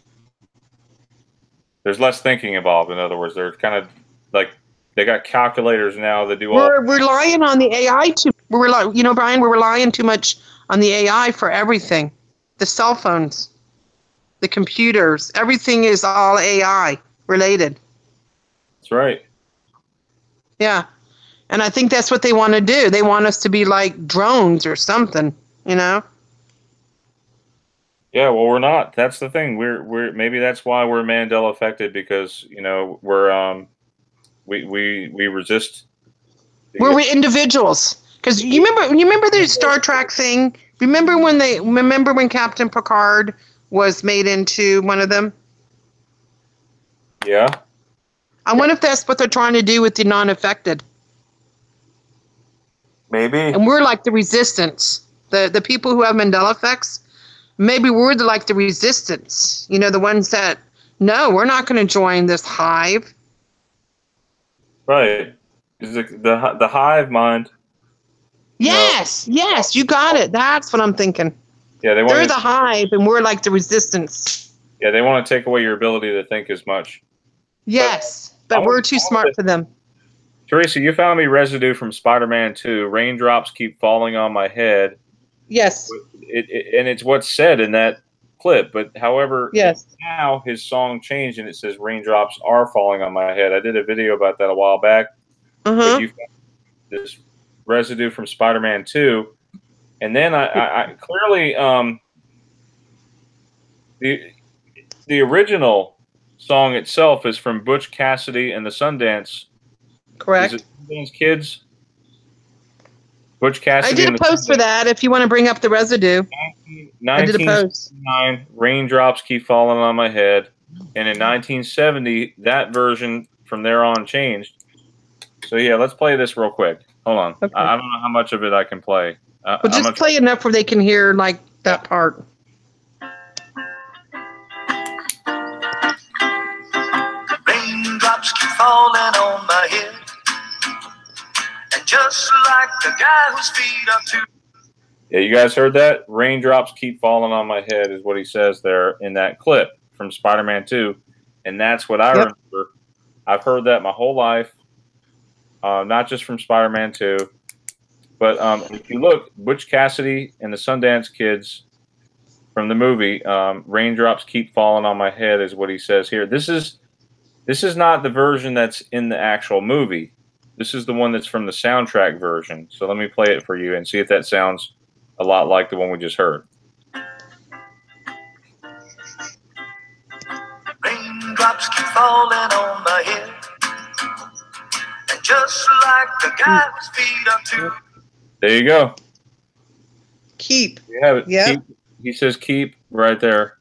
There's less thinking involved. In other words, they're kind of like they got calculators now that do all. We're relying on the AI too. You know, Brian, we're relying too much on the AI for everything. The cell phones, the computers, everything is all AI related. That's right. Yeah. And I think that's what they want to do. They want us to be like drones or something, you know? Yeah, well, we're not. That's the thing. We're maybe that's why we're Mandela affected, because you know we resist. We're individuals. Because you remember the Star Trek thing? Remember when Captain Picard was made into one of them? Yeah. I wonder if that's what they're trying to do with the non-affected. Maybe. And we're like the resistance. The people who have Mandela effects, maybe we're like the resistance. You know, the ones that, no, we're not going to join this hive. Right. Is the hive mind? Yes, yes, you got it. That's what I'm thinking. Yeah, they're the hive, and we're like the resistance. Yeah, they want to take away your ability to think as much. Yes, but we're too smart for them. Theresa, you found me Residue from Spider-Man 2. Raindrops keep falling on my head. Yes. And it's what's said in that clip. But however, yes, now his song changed and it says raindrops are falling on my head. I did a video about that a while back. But you found this Residue from Spider-Man 2. And then I clearly the original song itself is from Butch Cassidy and the Sundance. Correct. Is it Sundance Kids? Butch Cassidy. I did a post for that. If you want to bring up the Residue, I did a post. 1969, raindrops keep falling on my head, and in 1970, that version from there on changed. So yeah, let's play this real quick. Hold on. Okay. I don't know how much of it I can play. Well, just play enough where they can hear like that part. Raindrops keep falling on my head, and just like the guy whose feet are too. Yeah, you guys heard that? Raindrops keep falling on my head is what he says there in that clip from Spider-Man 2, and that's what I remember. I've heard that my whole life, not just from Spider-Man 2, but if you look, Butch Cassidy and the Sundance Kids from the movie, raindrops keep falling on my head is what he says here. This is not the version that's in the actual movie. This is the one that's from the soundtrack version. So let me play it for you and see if that sounds a lot like the one we just heard. Raindrops keep falling on my head, and just like the guy whose feet are too. There you go. Keep. You have it. Yeah. He says keep right there.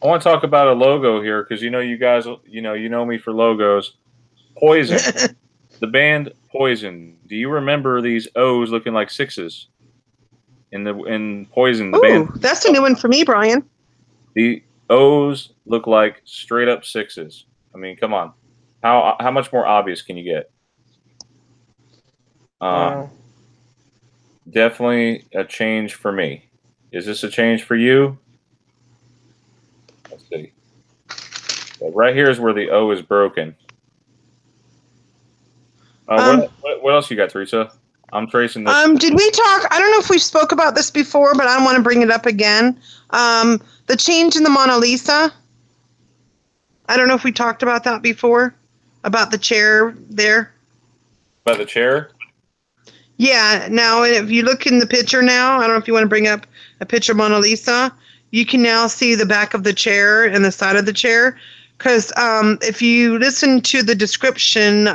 I want to talk about a logo here because you know you guys, you know me for logos. Poison. The band Poison. Do you remember these O's looking like sixes? In Poison, the band. That's a new one for me, Brian. The O's look like straight up sixes. I mean, come on. How much more obvious can you get? Definitely a change for me. Is this a change for you? Let's see. So right here is where the O is broken. What else you got, Theresa? I'm tracing this. Did we talk? I don't know if we spoke about this before, but I want to bring it up again. The change in the Mona Lisa. I don't know if we talked about that before, about the chair there. About the chair? Yeah. Now, if you look in the picture now, I don't know if you want to bring up a picture of Mona Lisa. You can now see the back of the chair and the side of the chair. Because if you listen to the description,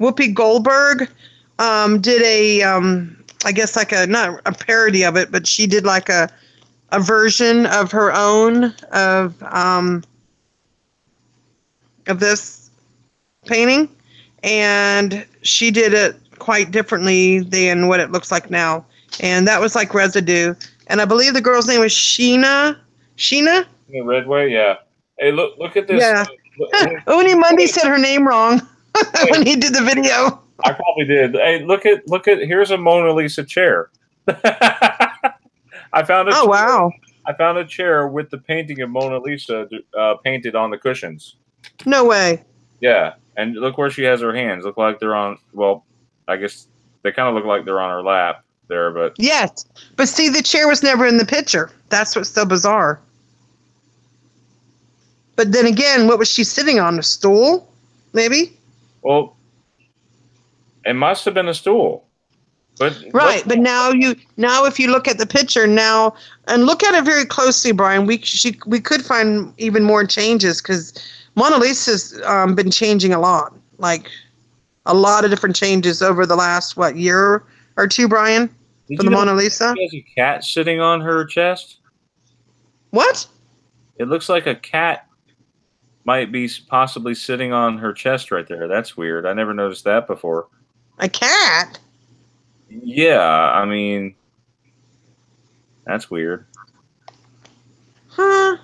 Whoopi Goldberg did I guess like not a parody of it, but she did like a version of her own of this painting, and she did it quite differently than what it looks like now. And that was like Residue. And I believe the girl's name was Sheena? The Redway, yeah. Hey, look at this. Yeah. Uni Mundy said her name wrong when he did the video. I probably did. Hey, look at here's a Mona Lisa chair. I found Oh, wow. I found a chair with the painting of Mona Lisa painted on the cushions. No way. Yeah, and look where she has her hands. Look like they're on. Well, I guess they kind of look like they're on her lap there, but yes. But see, the chair was never in the picture. That's what's so bizarre. But then again, what was she sitting on? A stool? Maybe? Well, it must have been a stool. But right, but now if you look at the picture now and look at it very closely, Brian, we could find even more changes because Mona Lisa's been changing a lot, like a lot of different changes over the last year or two, Brian, for the Mona Lisa. She has a cat sitting on her chest. What? It looks like a cat might be possibly sitting on her chest right there. That's weird. I never noticed that before. A cat? Yeah, I mean, that's weird. Huh?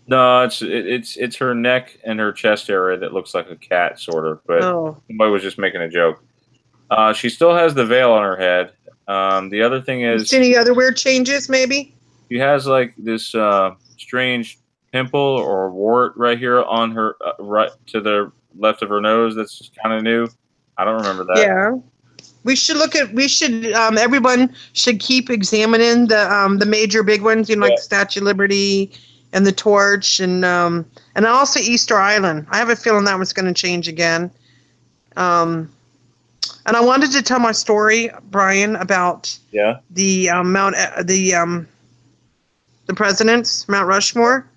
No, it's her neck and her chest area that looks like a cat, sort of. But somebody was just making a joke. She still has the veil on her head. The other thing is, any other weird changes? Maybe she has like this strange pimple or wart right here on her right to the left of her nose. That's kind of new. I don't remember that. Yeah. Everyone should keep examining the major big ones, like the Statue of Liberty and the Torch and also Easter Island. I have a feeling that was going to change again. And I wanted to tell my story, Brian, about the the presidents, Mount Rushmore.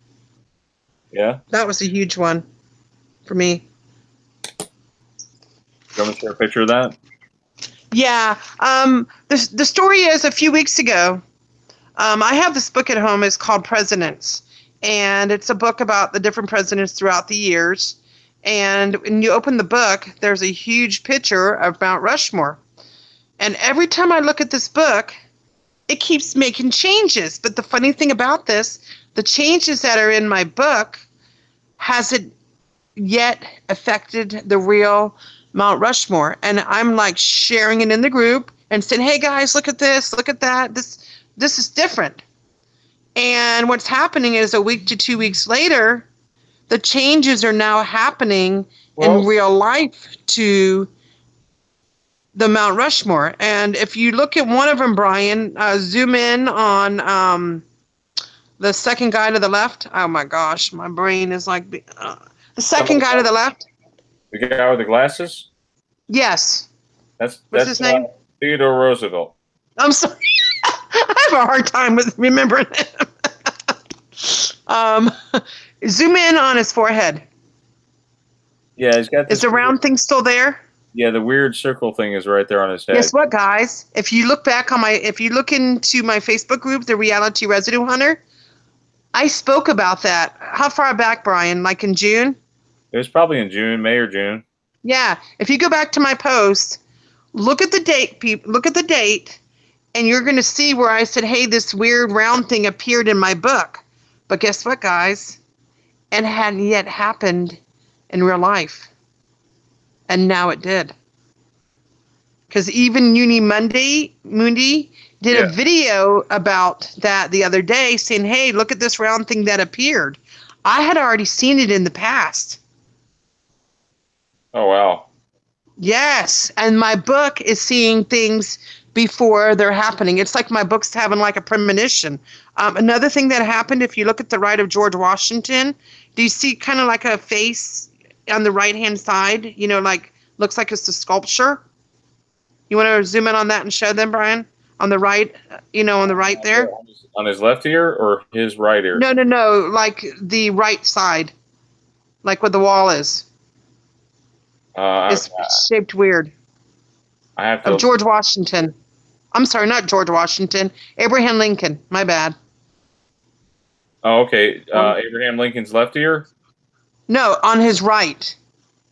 Yeah. That was a huge one for me. You want to share a picture of that? Yeah. The story is a few weeks ago, I have this book at home. It's called Presidents. And it's a book about the different presidents throughout the years. And when you open the book, there's a huge picture of Mount Rushmore. And every time I look at this book, it keeps making changes. But the funny thing about this, the changes that are in my book hasn't yet affected the real Mount Rushmore. And I'm like sharing it in the group and saying, hey guys, look at this, look at that. This is different. And what's happening is a week to 2 weeks later, the changes are now happening in real life to the Mount Rushmore. And if you look at one of them, Brian, zoom in on the second guy to the left. Oh my gosh, my brain is like the second guy to the left. The guy with the glasses? Yes. What's his name? Theodore Roosevelt. I'm sorry. I have a hard time with remembering him. Zoom in on his forehead. Yeah, he's got this. Is the round thing still there? Yeah, the weird circle thing is right there on his head. Guess what, guys? If you look into my Facebook group, The Reality Residue Hunter, I spoke about that. How far back, Brian? Like in June? It was probably in June, May or June. Yeah. If you go back to my post, look at the date, look at the date, and you're going to see where I said, hey, this weird round thing appeared in my book. But guess what, guys? It hadn't yet happened in real life. And now it did. Because even Mundi did a video about that the other day saying, hey, look at this round thing that appeared. I had already seen it in the past. Oh, wow. Yes, and my book is seeing things before they're happening. It's like my book's having like a premonition. Another thing that happened, if you look at the right of George Washington, do you see kind of like a face on the right-hand side? You know, like looks like it's a sculpture. You want to zoom in on that and show them, Brian? On the right, on the right there? On his left ear or his right ear? No, like the right side, like where the wall is. It's shaped weird. I have to. Of George Washington. I'm sorry, not George Washington. Abraham Lincoln. My bad. Oh, okay. Abraham Lincoln's left ear? No, on his right.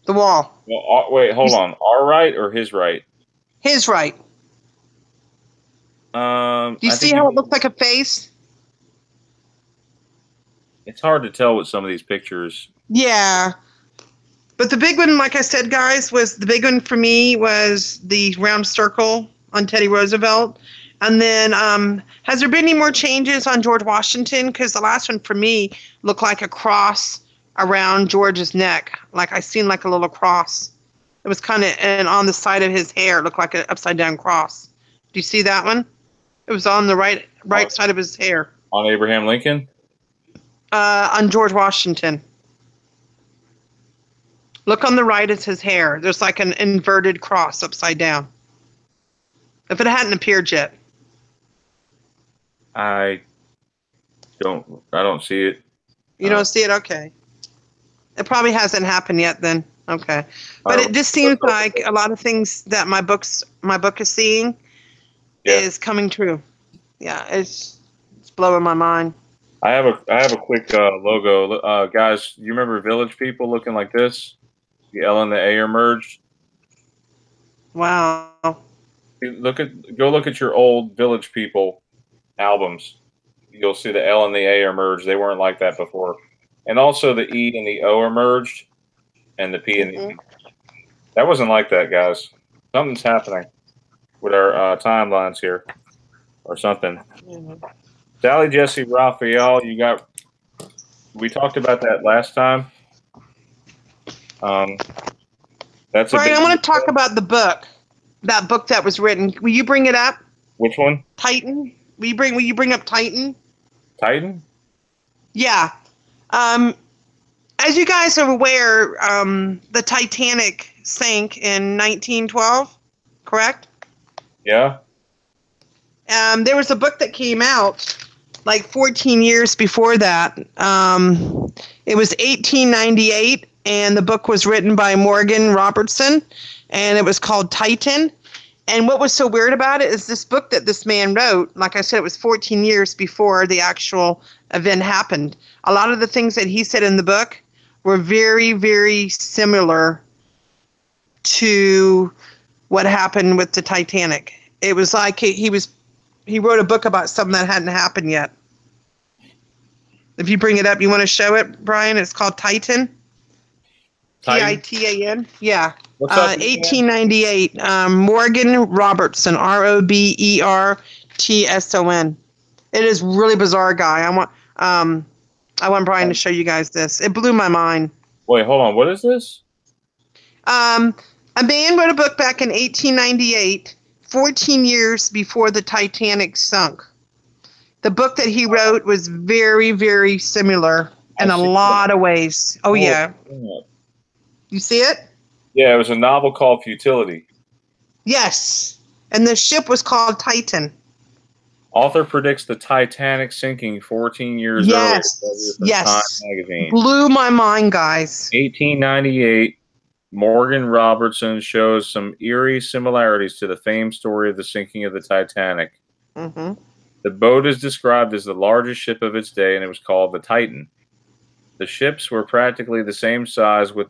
The wall. Well, wait, hold on. Our right or his right? His right. Do you see how it looks like a face? It's hard to tell with some of these pictures. Yeah. But the big one, like I said, guys, the big one for me was the round circle on Teddy Roosevelt. And then has there been any more changes on George Washington? Because the last one for me looked like a cross around George's neck. Like I seen like a little cross. It was kind of, and on the side of his hair, it looked like an upside down cross. Do you see that one? It was on the right side of his hair. On Abraham Lincoln? On George Washington. Look on the right, it's his hair. There's like an inverted cross upside down. If it hadn't appeared yet. I don't see it. You don't see it? Okay. It probably hasn't happened yet then. Okay. But it just seems like a lot of things that my book is seeing is coming true. Yeah, it's blowing my mind. I have a quick logo. Guys, you remember Village People looking like this? The L and the A are merged. Wow. Go look at your old Village People albums. You'll see the L and the A are merged. They weren't like that before. And also the E and the O are merged, and the P and the E. That wasn't like that, guys. Something's happening with our timelines here, or something. Sally, Jesse, Raphael, we talked about that last time. That's Brian, I want to talk about the book. That book that was written. Will you bring it up? Which one? Titan. Will you bring up Titan? Titan? Yeah. As you guys are aware, the Titanic sank in 1912, correct? Yeah. There was a book that came out like 14 years before that. It was 1898, and the book was written by Morgan Robertson, and it was called Titan. And what was so weird about it is this book that this man wrote, like I said, it was 14 years before the actual event happened. A lot of the things that he said in the book were very, very similar to what happened with the Titanic. It was like he wrote a book about something that hadn't happened yet. If you bring it up, you want to show it, Brian? It's called Titan. Titan? Yeah. 1898. Morgan Robertson. Robertson. It is really bizarre, guy. I want Brian to show you guys this. It blew my mind. Wait, hold on. What is this? A man wrote a book back in 1898, 14 years before the Titanic sunk. The book that he wrote was very, very similar in a lot of ways. Oh, yeah. You see it? Yeah, it was a novel called Futility. Yes. And the ship was called Titan. Author predicts the Titanic sinking 14 years earlier. Yes. Time magazine. Blew my mind, guys. 1898, Morgan Robertson shows some eerie similarities to the famed story of the sinking of the Titanic. Mm-hmm. The boat is described as the largest ship of its day, and it was called the Titan. The ships were practically the same size, with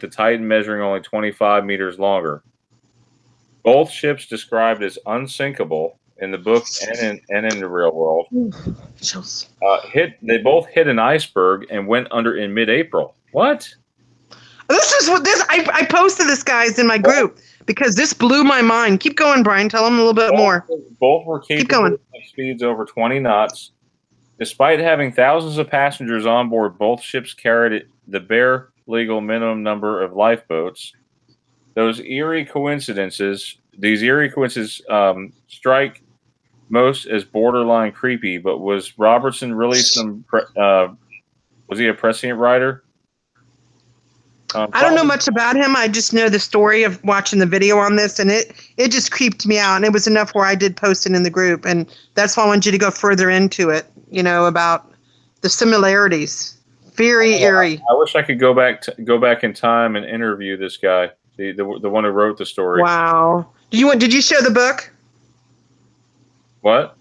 the Titan measuring only 25 meters longer. Both ships described as unsinkable in the book and in the real world. They both hit an iceberg and went under in mid-April. What? I posted this, guys, in my group because this blew my mind. Keep going, Brian. Tell them a little bit more. Both were capable of speeds over 20 knots. Despite having thousands of passengers on board, both ships carried the bare legal minimum number of lifeboats. those eerie coincidences. These eerie coincidences strike most as borderline creepy. But was Robertson really was he a prescient writer? I don't know much about him. I just know the story of watching the video on this, and it just creeped me out. And it was enough where I did post it in the group, and that's why I wanted you to go further into it. About the similarities. Very eerie. I wish I could go back in time and interview this guy, the one who wrote the story. Wow. Did you show the book? What?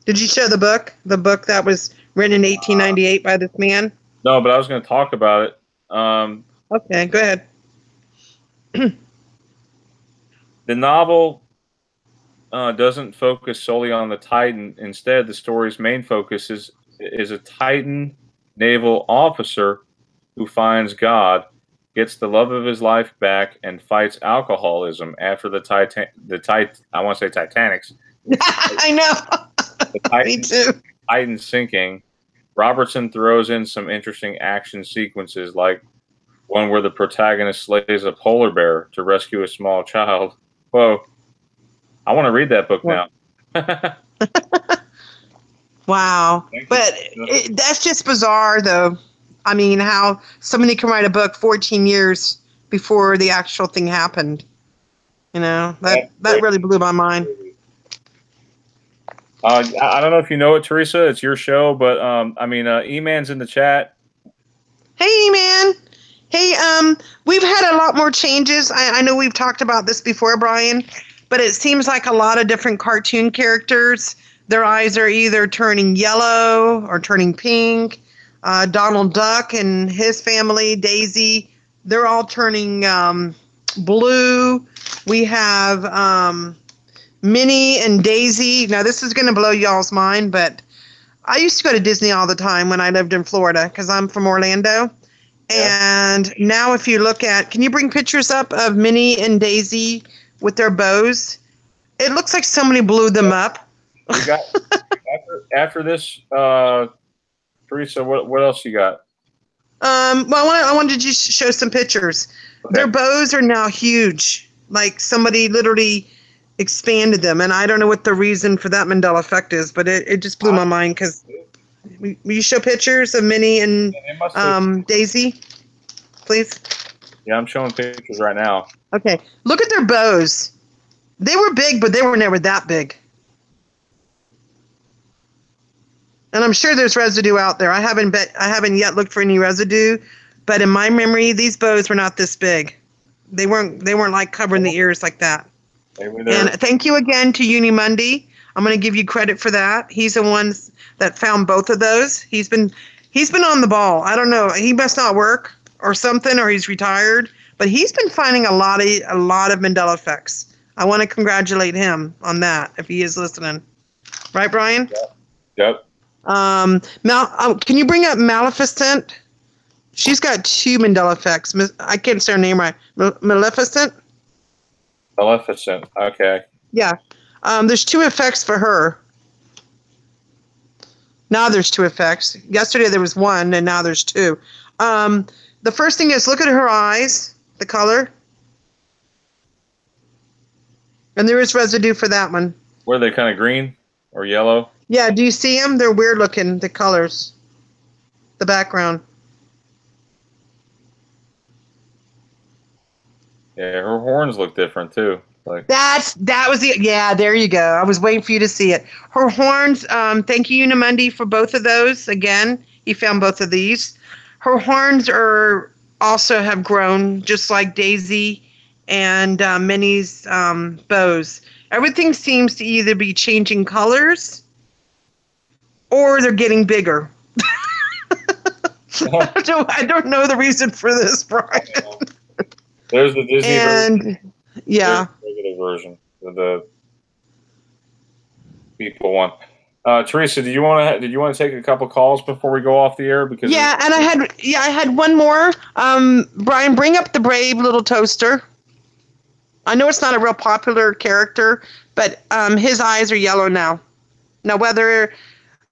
Did you show the book? The book that was written in 1898 by this man? No, but I was going to talk about it. Okay, go ahead. The novel doesn't focus solely on the Titan. Instead, the story's main focus is a Titan naval officer who finds God, gets the love of his life back, and fights alcoholism after I want to say Titanics. I know. Me too. Titan sinking. Robertson throws in some interesting action sequences, like one where the protagonist slays a polar bear to rescue a small child. Whoa. I want to read that book now. Wow. But that's just bizarre, though. I mean, how somebody can write a book 14 years before the actual thing happened. That really blew my mind. I don't know if you know it, Theresa. It's your show, but E-Man's in the chat. Hey, E-Man. Hey, we've had a lot more changes. I know we've talked about this before, Brian, but it seems like a lot of different cartoon characters, their eyes are either turning yellow or turning pink. Donald Duck and his family, Daisy, they're all turning blue. We have Minnie and Daisy. Now, this is going to blow y'all's mind, but I used to go to Disney all the time when I lived in Florida because I'm from Orlando. Yeah. And now if you look at, can you bring pictures up of Minnie and Daisy with their bows? It looks like somebody blew them up. You got, after this, Theresa, what else you got? Well, I wanted you to show some pictures. Okay. Their bows are now huge. Like somebody literally expanded them, and I don't know what the reason for that Mandela effect is, but it just blew my mind because will you show pictures of Minnie and Daisy, please? Yeah, I'm showing pictures right now. Okay, look at their bows. They were big, but they were never that big. And I'm sure there's residue out there. I haven't yet looked for any residue, but in my memory, these bows were not this big. They weren't like covering the ears like that. And thank you again to Unimundi. I'm going to give you credit for that. He's the one that found both of those. He's been on the ball. I don't know. He must not work or something, or he's retired. But he's been finding a lot of Mandela effects. I want to congratulate him on that if he is listening. Right, Brian? Yep. Can you bring up Maleficent? She's got 2 Mandela effects. I can't say her name right. Maleficent? Maleficent. Okay. Yeah. There's 2 effects for her. Now there's 2 effects. Yesterday there was 1, and now there's 2. The first thing is look at her eyes, the color. And there is residue for that one. Were they kind of green or yellow? Yeah, do you see them? They're weird looking, the colors. The background. Yeah, her horns look different too. There you go. I was waiting for you to see it. Her horns, thank you, Unimundi, for both of those. Again, he found both of these. Her horns also have grown, just like Daisy and Minnie's bows. Everything seems to either be changing colors or they're getting bigger. I don't know the reason for this, Brian. There's the Disney version. Yeah. There's the regular version. The people one. Theresa, did you want to take a couple calls before we go off the air? Because I had one more. Brian, bring up the brave little toaster. I know it's not a real popular character, but his eyes are yellow now. Now, whether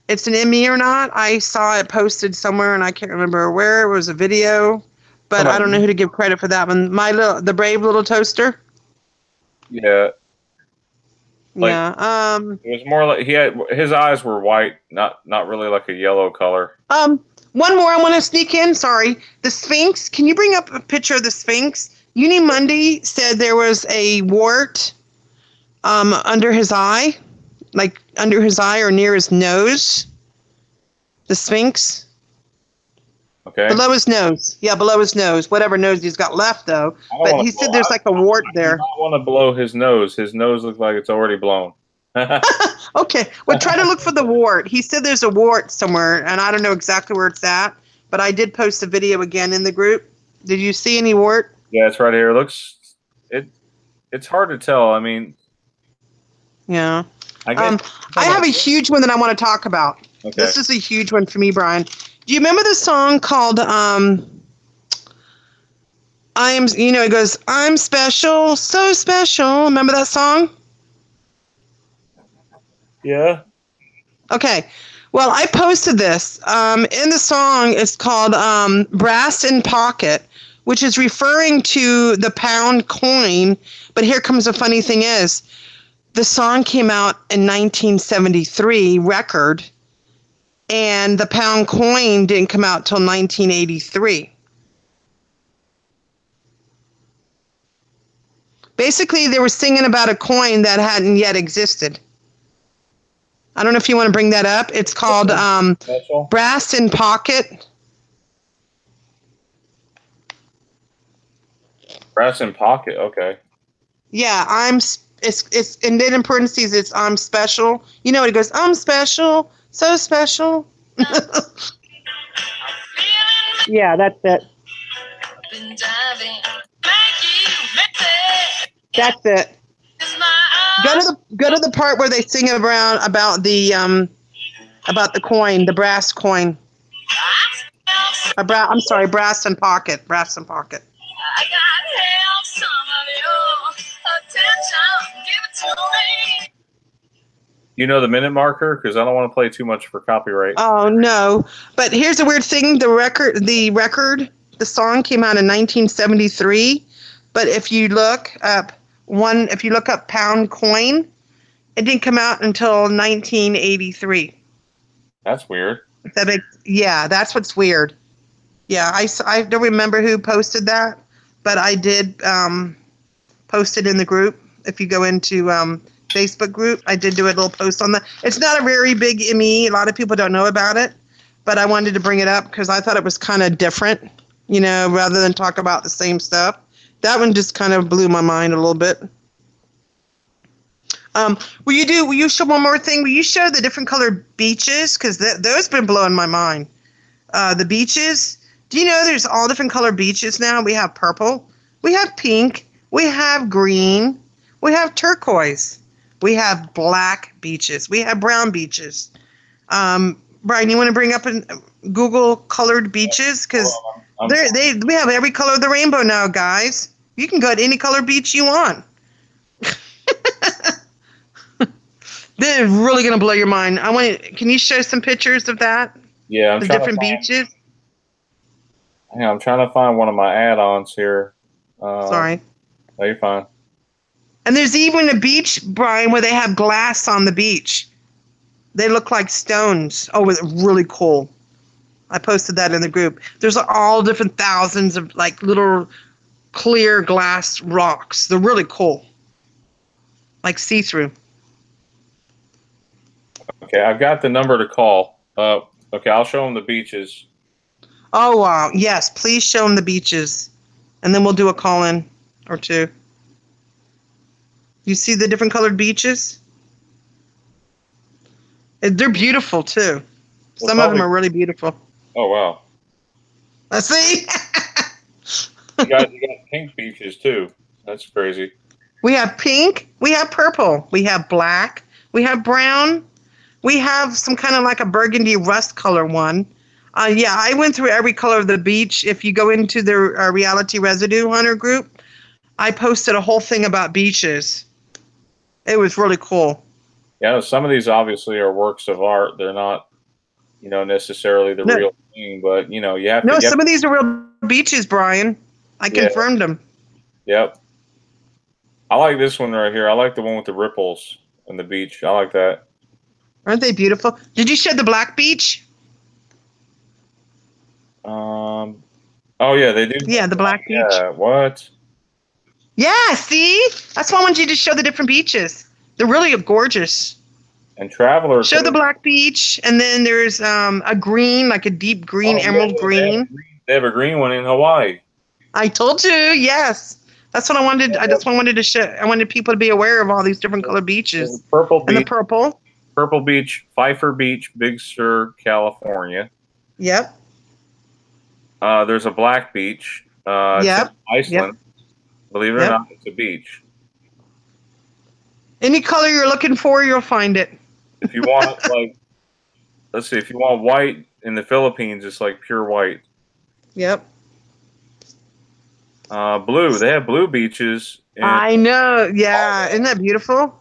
it's an ME or not, I saw it posted somewhere, and I can't remember where. It was a video. but I don't know who to give credit for that one. The brave little toaster. Yeah. Yeah. It was more like his eyes were white, not really like a yellow color. One more I want to sneak in. Sorry. The Sphinx. Can you bring up a picture of the Sphinx? Uni Monday said there was a wart under his eye, like under his eye or near his nose. The Sphinx. Okay. Below his nose. Yeah, below his nose. Whatever nose he's got left, though. But he said there's like a wart there. I don't want to blow his nose. His nose looks like it's already blown. Okay. Well, try to look for the wart. He said there's a wart somewhere, and I don't know exactly where it's at. But I did post a video again in the group. Did you see any wart? Yeah, it's right here. It's hard to tell. I mean. Yeah. I have a huge one that I want to talk about. Okay. This is a huge one for me, Brian. Do you remember the song called it goes, I'm special, so special. Remember that song? Yeah. Okay. Well, I posted this. In the song, it's called Brass in Pocket, which is referring to the pound coin. But here comes the funny thing is, the song came out in 1973, record, and the pound coin didn't come out till 1983. Basically, they were singing about a coin that hadn't yet existed. I don't know if you want to bring that up. It's called Brass in Pocket. Brass in Pocket, okay. Yeah, it's and then in parentheses it's I'm special. You know, it goes, I'm special, so special. Yeah, that's it. That's it. Go to the part where they sing about the coin, the brass coin. I'm sorry, Brass in Pocket. Brass in Pocket. I gotta have some of your attention. Give it to me. You know the minute marker? Because I don't want to play too much for copyright. Oh no! But here's a weird thing: the song came out in 1973. But if you look up pound coin, it didn't come out until 1983. That's weird. Yeah, that's what's weird. Yeah, I don't remember who posted that, but I did post it in the group. If you go into Facebook group, I did do a little post on that. It's not a very big ME. A lot of people don't know about it, but I wanted to bring it up because I thought it was kind of different, rather than talk about the same stuff. That one just kind of blew my mind a little bit. Will you show one more thing? Will you show the different colored beaches? Because those been blowing my mind. The beaches. Do you know there's all different colored beaches now? We have purple. We have pink. We have green. We have turquoise. We have black beaches. We have brown beaches. Brian, you want to bring up Google colored beaches? Because we have every color of the rainbow now, guys. You can go to any color beach you want. This is really going to blow your mind. Can you show some pictures of that? Yeah, the different beaches. Yeah, I'm trying to find one of my add-ons here. Sorry. No, you're fine. And there's even a beach, Brian, where they have glass on the beach. They look like stones. Oh, it's really cool. I posted that in the group. There's all different thousands of like little clear glass rocks. They're really cool. Like see-through. Okay, I've got the number to call. Okay, I'll show them the beaches. Oh, wow. Yes, please show them the beaches. And then we'll do a call-in or two. You see the different colored beaches? They're beautiful, too. Some of them are really beautiful. Oh, wow. Let's see. you got pink beaches, too. That's crazy. We have pink. We have purple. We have black. We have brown. We have some kind of like a burgundy rust color one. Yeah, I went through every color of the beach. If you go into the Reality Residue Hunter group, I posted a whole thing about beaches. It was really cool. Yeah, some of these obviously are works of art. They're not, necessarily the real thing, but you know, you have No, to. some of these are real beaches, Brian. I confirmed them. Yep. I like this one right here. I like the one with the ripples on the beach. I like that. Aren't they beautiful? Did you show the black beach? Oh yeah, they do. Yeah, the black beach. Yeah. What? Yeah, see? That's why I wanted you to show the different beaches. They're really gorgeous. And travelers. Show the black beach, and then there's a green, like a deep green, emerald green. They have a green one in Hawaii. I told you, yes. That's what I wanted. That's what I wanted to show. I wanted people to be aware of all these different colored beaches. Purple and beach. the purple. Purple Beach, Pfeiffer Beach, Big Sur, California. Yep. There's a black beach. Yep. Iceland. Yep. Believe it or not, it's a beach. Any color you're looking for, you'll find it. If you want, like, let's see, if you want white in the Philippines, it's like pure white. Yep. Blue. They have blue beaches. I know. Yeah. Isn't that beautiful?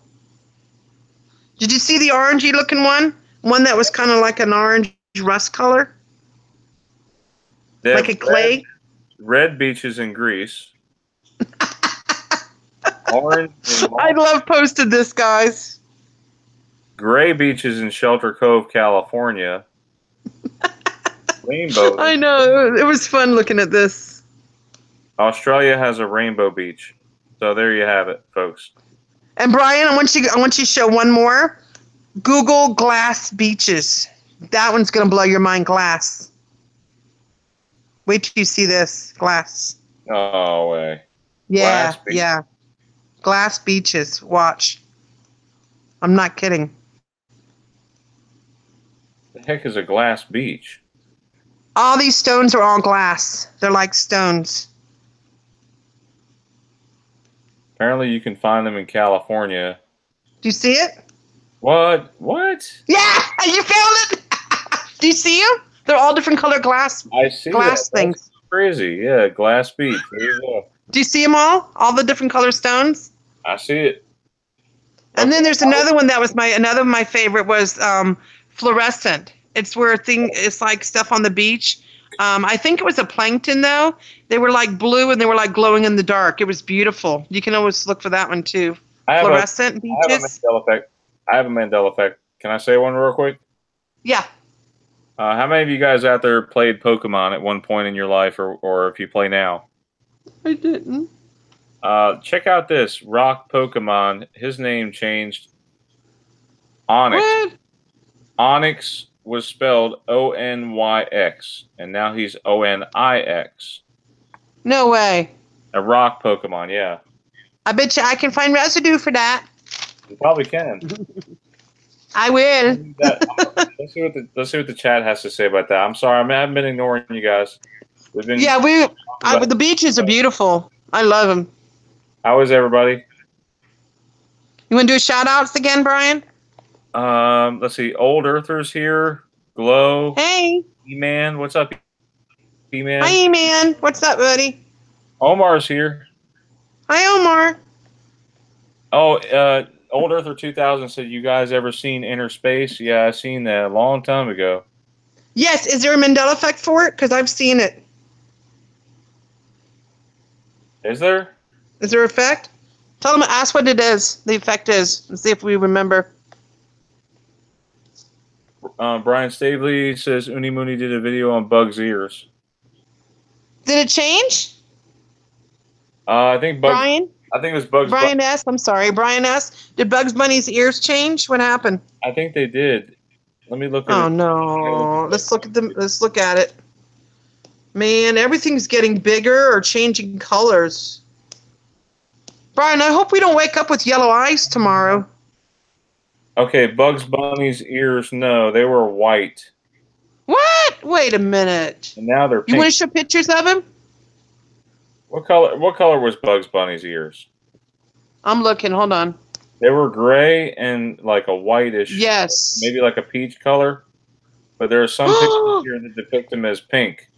Did you see the orangey looking one? One that was kind of like an orange rust color? Like a clay? Red beaches in Greece. Orange. I love posted this, guys. Gray beaches in Shelter Cove, California. Rainbow. I know. It was fun looking at this. Australia has a rainbow beach. So there you have it, folks. And Brian, I want you to show one more. Google glass beaches. That one's going to blow your mind, glass. Wait till you see this, glass. Oh, way. Yeah, yeah. Glass beaches. Watch. I'm not kidding. The heck is a glass beach? All these stones are all glass. They're like stones. Apparently you can find them in California. Do you see it? What? What? Yeah, you found it. Do you see them? They're all different color glass. I see glass that. things. That's crazy. Yeah, glass beach. There you go. Do you see them all? All the different color stones? I see it. And then there's another one that was another of my favorite was fluorescent. It's where it's like stuff on the beach. I think it was a plankton though. They were like blue and they were like glowing in the dark. It was beautiful. You can always look for that one too. Fluorescent beaches. I have a Mandela effect. Can I say one real quick? Yeah. How many of you guys out there played Pokemon at one point in your life, or if you play now? I didn't. Check out this rock Pokemon. His name changed. Onyx. What? Onyx was spelled Onyx, and now he's Onix. No way. A rock Pokemon, yeah. I bet you I can find residue for that. You probably can. I will. Let's see what the chat has to say about that. I'm sorry, I haven't been ignoring you guys. The beaches are beautiful. I love them. How is everybody? You want to do shout outs again, Brian? Let's see. Old Earthers here. Glow. Hey. E-Man. What's up, E-Man? Hi, E-Man. What's up, buddy? Omar's here. Hi, Omar. Oh, Old Earther 2000 said, you guys ever seen Inner Space? Yeah, I seen that a long time ago. Yes. Is there a Mandela effect for it? Because I've seen it. Is there? Is there an effect? Tell them, ask what it is, the effect is, and see if we remember. Brian Stavely says Uni Mooney did a video on Bug's ears. Did it change? I think Bugs. Brian? I think it was Bugs. Brian S. I'm sorry, Brian S. Did Bugs Bunny's ears change? What happened? I think they did. Let me look at it. Oh no! Let's look at them. Let's look at it. Man, everything's getting bigger or changing colors. Brian, I hope we don't wake up with yellow eyes tomorrow. Okay, Bugs Bunny's ears, no, they were white. What? Wait a minute. And now they're pink. You want to show pictures of him? What color was Bugs Bunny's ears? I'm looking. Hold on. They were gray and like a whitish. Yes. Maybe like a peach color. But there are some pictures here that depict them as pink.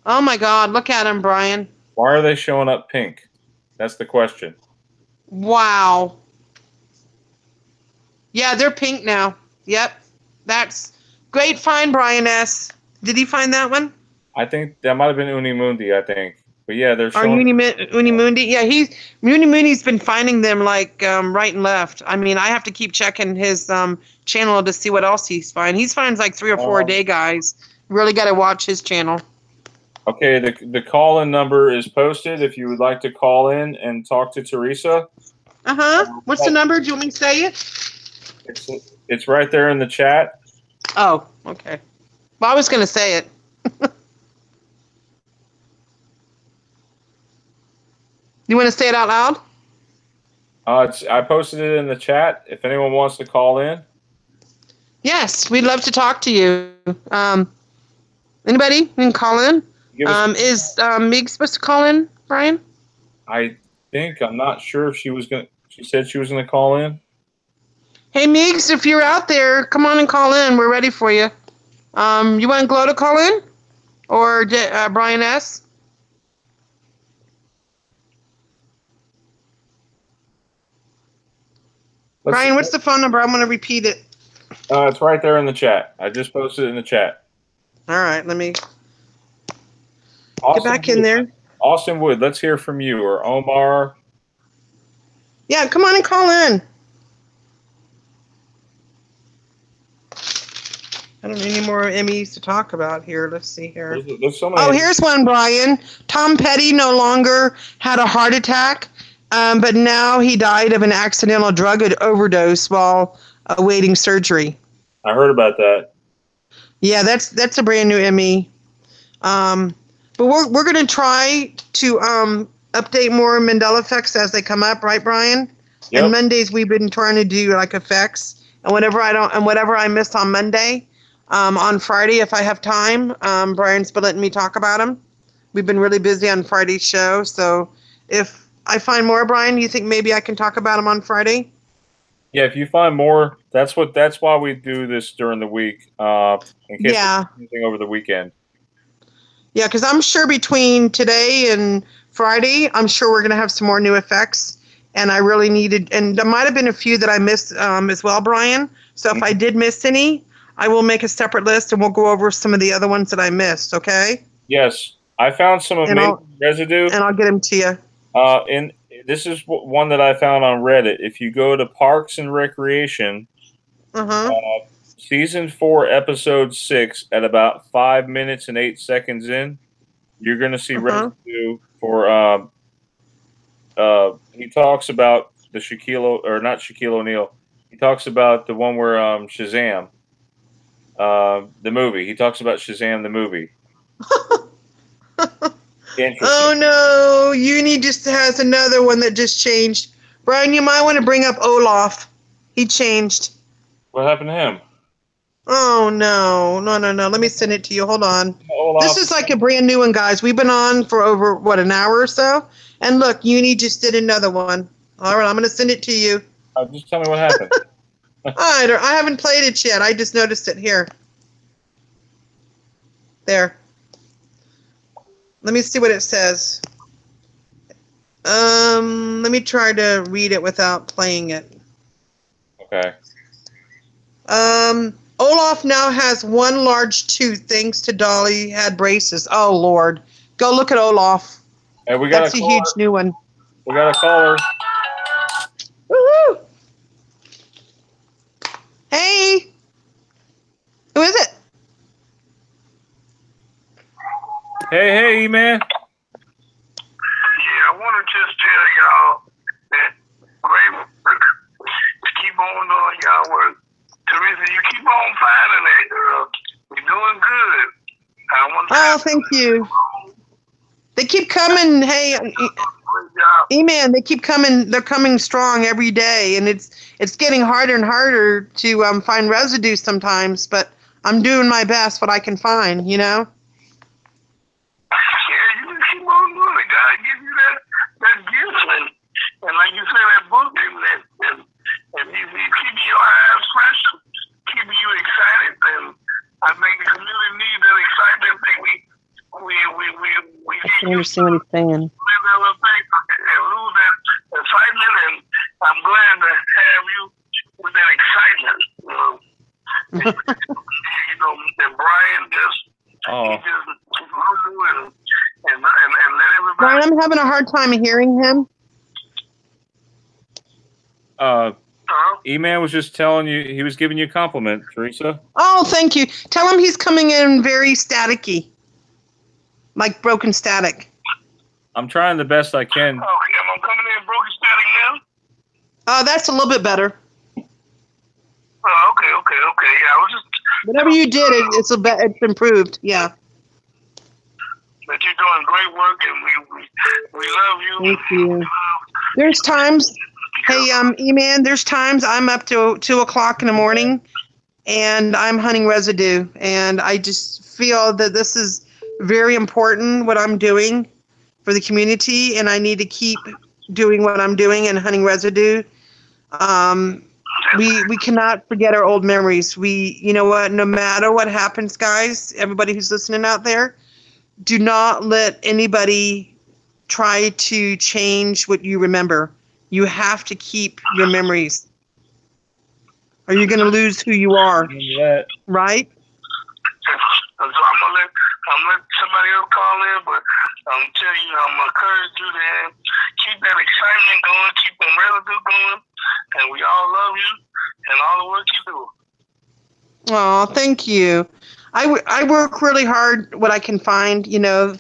Oh my God! Look at him, Brian. Why are they showing up pink? That's the question. Wow. Yeah, they're pink now. Yep. That's great find, Brian S. Did he find that one? I think that might have been Unimundi, I think. But yeah, they're Or showing. Unimundi? Yeah, Unimundi's been finding them like right and left. I mean, I have to keep checking his channel to see what else he's finding. He finds like 3 or 4 a day, guys. Really got to watch his channel. Okay, the call-in number is posted if you would like to call in and talk to Theresa. What's the number? Do you want me to say it? It's right there in the chat. Oh, okay. Well, I was going to say it. You want to say it out loud? I posted it in the chat. If anyone wants to call in. Yes, we'd love to talk to you. Anybody? You can call in. Is Meegs supposed to call in, Brian? I think, I'm not sure if she said she was gonna call in. Hey Meegs, if you're out there, come on and call in. We're ready for you. You want Glow to call in? Or Brian S? Brian, what's the phone number? I'm gonna repeat it. It's right there in the chat. I just posted it in the chat. All right, let me Austin get back Wood. in there. Austin Wood, let's hear from you, or Omar. Yeah, come on and call in. I don't know any more Emmys to talk about here. Let's see here. There's so many. Oh, here's one, Brian. Tom Petty no longer had a heart attack, but now he died of an accidental drug overdose while awaiting surgery. I heard about that. Yeah, that's a brand new Emmy. But we're going to try to update more Mandela effects as they come up, right, Brian? Yep. And Mondays we've been trying to do like effects, and whatever I miss on Monday, on Friday if I have time, Brian's been letting me talk about them. We've been really busy on Friday's show, so if I find more, Brian, you think maybe I can talk about them on Friday? Yeah, if you find more, that's why we do this during the week. In case there's anything over the weekend. Yeah, because I'm sure between today and Friday, I'm sure we're going to have some more new effects. And I really needed, and there might have been a few that I missed as well, Brian. So if I did miss any, I will make a separate list and we'll go over some of the other ones that I missed, okay? Yes. I found some amazing residue. And I'll get them to you. And this is one that I found on Reddit. If you go to Parks and Recreation, Season 4, Episode 6, at about 5 minutes and 8 seconds in, you're going to see residue for, he talks about the not Shaquille O'Neal. He talks about the one where Shazam, the movie. He talks about Shazam, the movie. Oh no, Uni just has another one that just changed. Brian, you might want to bring up Olaf. He changed. What happened to him? Oh no. Let me send it to you. Hold on. Olaf. This is like a brand new one, guys. We've been on for over, an hour or so? And look, Uni just did another one. All right, I'm going to send it to you. Just tell me what happened. I haven't played it yet. I just noticed it here. There. Let me see what it says. Let me try to read it without playing it. Okay. Olaf now has one large tooth thanks to Dolly had braces. Oh, Lord. Go look at Olaf. Hey, we got That's a huge new one. We got a caller. Woohoo! Hey! Who is it? Hey, man. Yeah, I want to just tell y'all that great work. Keep on doing y'all work. Teresa, you keep on finding that, girl. You're doing good. Thank you. They keep coming. Hey, E-Man, they keep coming. They're coming strong every day, and it's getting harder and harder to find residue sometimes. But I'm doing my best, what I can find. You know. Yeah, you just keep on doing it. God give you that gift, and like you said, that book, and he's keeping your eyes fresh, keeping you excited, and I think the community needs that excitement. I think we I understand what he's saying. And lose that excitement, and I'm glad to have you with that excitement. And Brian just I'm having a hard time hearing him. E-Man was just telling you, he was giving you a compliment, Theresa. Oh, thank you. Tell him he's coming in very staticky. Like broken static. I'm trying the best I can. Okay, I'm coming in broken static now. That's a little bit better. Oh, okay. Yeah, I was just. Whatever you did, it's improved. Yeah. But you're doing great work, and we love you. Thank you. There's times, hey, E-Man, there's times I'm up to 2 o'clock in the morning, and I'm hunting residue, and I just feel that this is very important, what I'm doing for the community, and I need to keep doing what I'm doing and hunting residue. We cannot forget our old memories. You know what, no matter what happens, guys, everybody who's listening out there, do not let anybody try to change what you remember. You have to keep your memories, or you're going to lose who you are. Right? I'm gonna let somebody else call in, but I'm telling you, I'm gonna encourage you to keep that excitement going, keep the residue going, and we all love you and all the work you do. Oh, thank you. I work really hard what I can find, you know,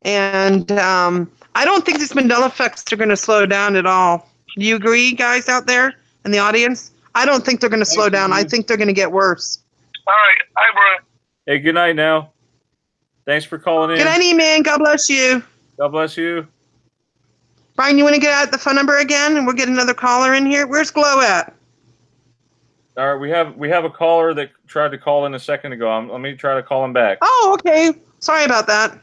and I don't think these Mandela effects are going to slow down at all. Do you agree, guys out there in the audience? I don't think they're going to slow down. I think they're going to get worse. All right. Hi, Brian. Hey, good night now. Thanks for calling in. Good night, E-Man. God bless you. God bless you. Brian, you want to get out the phone number again, and we'll get another caller in here? Where's Glow at? All right, we have a caller that tried to call in a second ago. Let me try to call him back. Oh, okay. Sorry about that.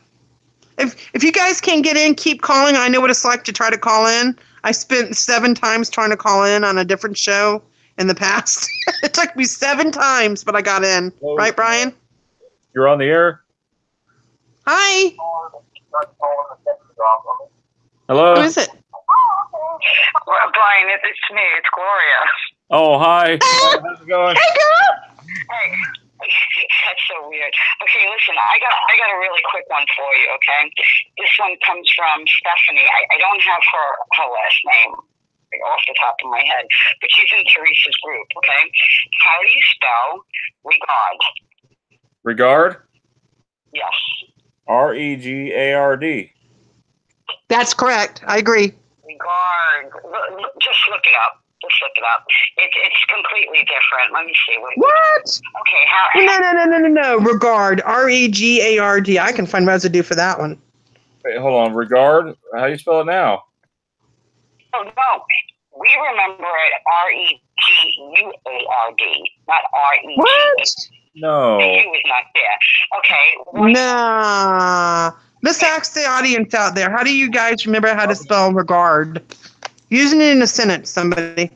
If you guys can't get in, keep calling. I know what it's like to try to call in. I spent 7 times trying to call in on a different show in the past. It took me 7 times, but I got in. Hello. Right, Brian? You're on the air. Hi. Hello? Who is it? Well, Brian, it's me. It's Gloria. Oh, hi. How's it going? Hey, girl. Hey. That's so weird. Okay, listen, I got a really quick one for you, okay? This one comes from Stephanie. I don't have her last name off the top of my head, but she's in Theresa's group, okay? How do you spell regard? Regard? Yes. R-E-G-A-R-D. That's correct. I agree. Regard. Just look it up. It's completely different. Let me see. What? Okay. No. Regard. R-E-G-A-R-D. I can find residue for that one. Wait, hold on. Regard? How do you spell it now? Oh, no. We remember it R-E-G-U-A-R-D, not R-E-G. What? No. The U is not there. Okay. Nah. Let's ask the audience out there. How do you guys remember how to spell regard? Using it in a sentence, somebody.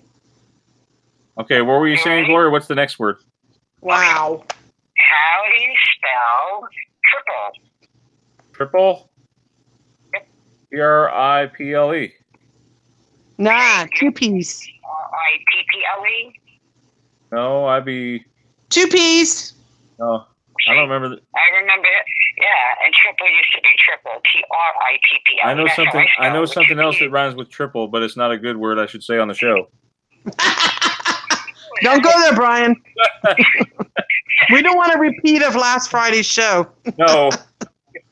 Okay, what were you saying, Gloria? What's the next word? Wow. How do you spell triple? Triple? T-R-I-P-L-E. Nah, 2 P's. R-I-P-P-L-E? No, I'd be... 2 P's. No, I don't remember. I remember it. Yeah, and triple used to be triple. T-R-I-P-P-L-E. I know something else that rhymes with triple, but it's not a good word I should say on the show. Don't go there, Brian. We don't want a repeat of last Friday's show. No.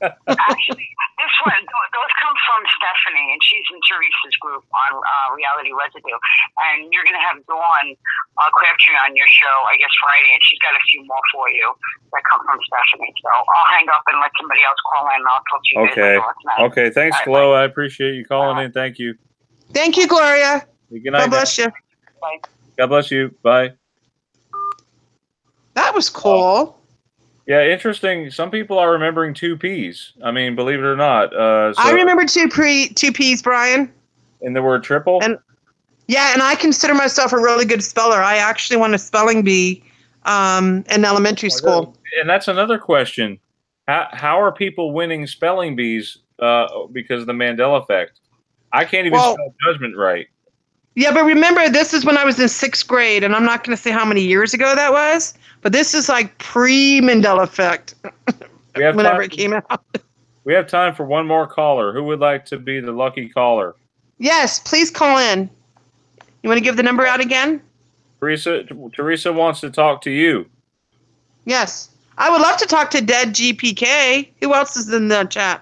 Actually, this one, those come from Stephanie, and she's in Theresa's group on Reality Residue. And you're going to have Dawn Crabtree on your show, I guess, Friday, and she's got a few more for you that come from Stephanie. So I'll hang up and let somebody else call in, and I'll talk to you guys later. Okay, thanks, Glow. I appreciate you calling in. Thank you. Thank you, Gloria. Good night. God bless you. Bye. God bless you. Bye. That was cool. Yeah, interesting. Some people are remembering 2 P's. I mean, believe it or not. I remember 2 P's, Brian. In the word triple? And I consider myself a really good speller. I actually won a spelling bee in elementary school. And that's another question. How are people winning spelling bees because of the Mandela effect? I can't even spell judgment right. Yeah, but remember, this is when I was in 6th grade, and I'm not going to say how many years ago that was, but this is like pre-Mandela effect, whenever it came out. We have time for one more caller. Who would like to be the lucky caller? Yes, please call in. You want to give the number out again? Theresa wants to talk to you. Yes. I would love to talk to Dead GPK. Who else is in the chat?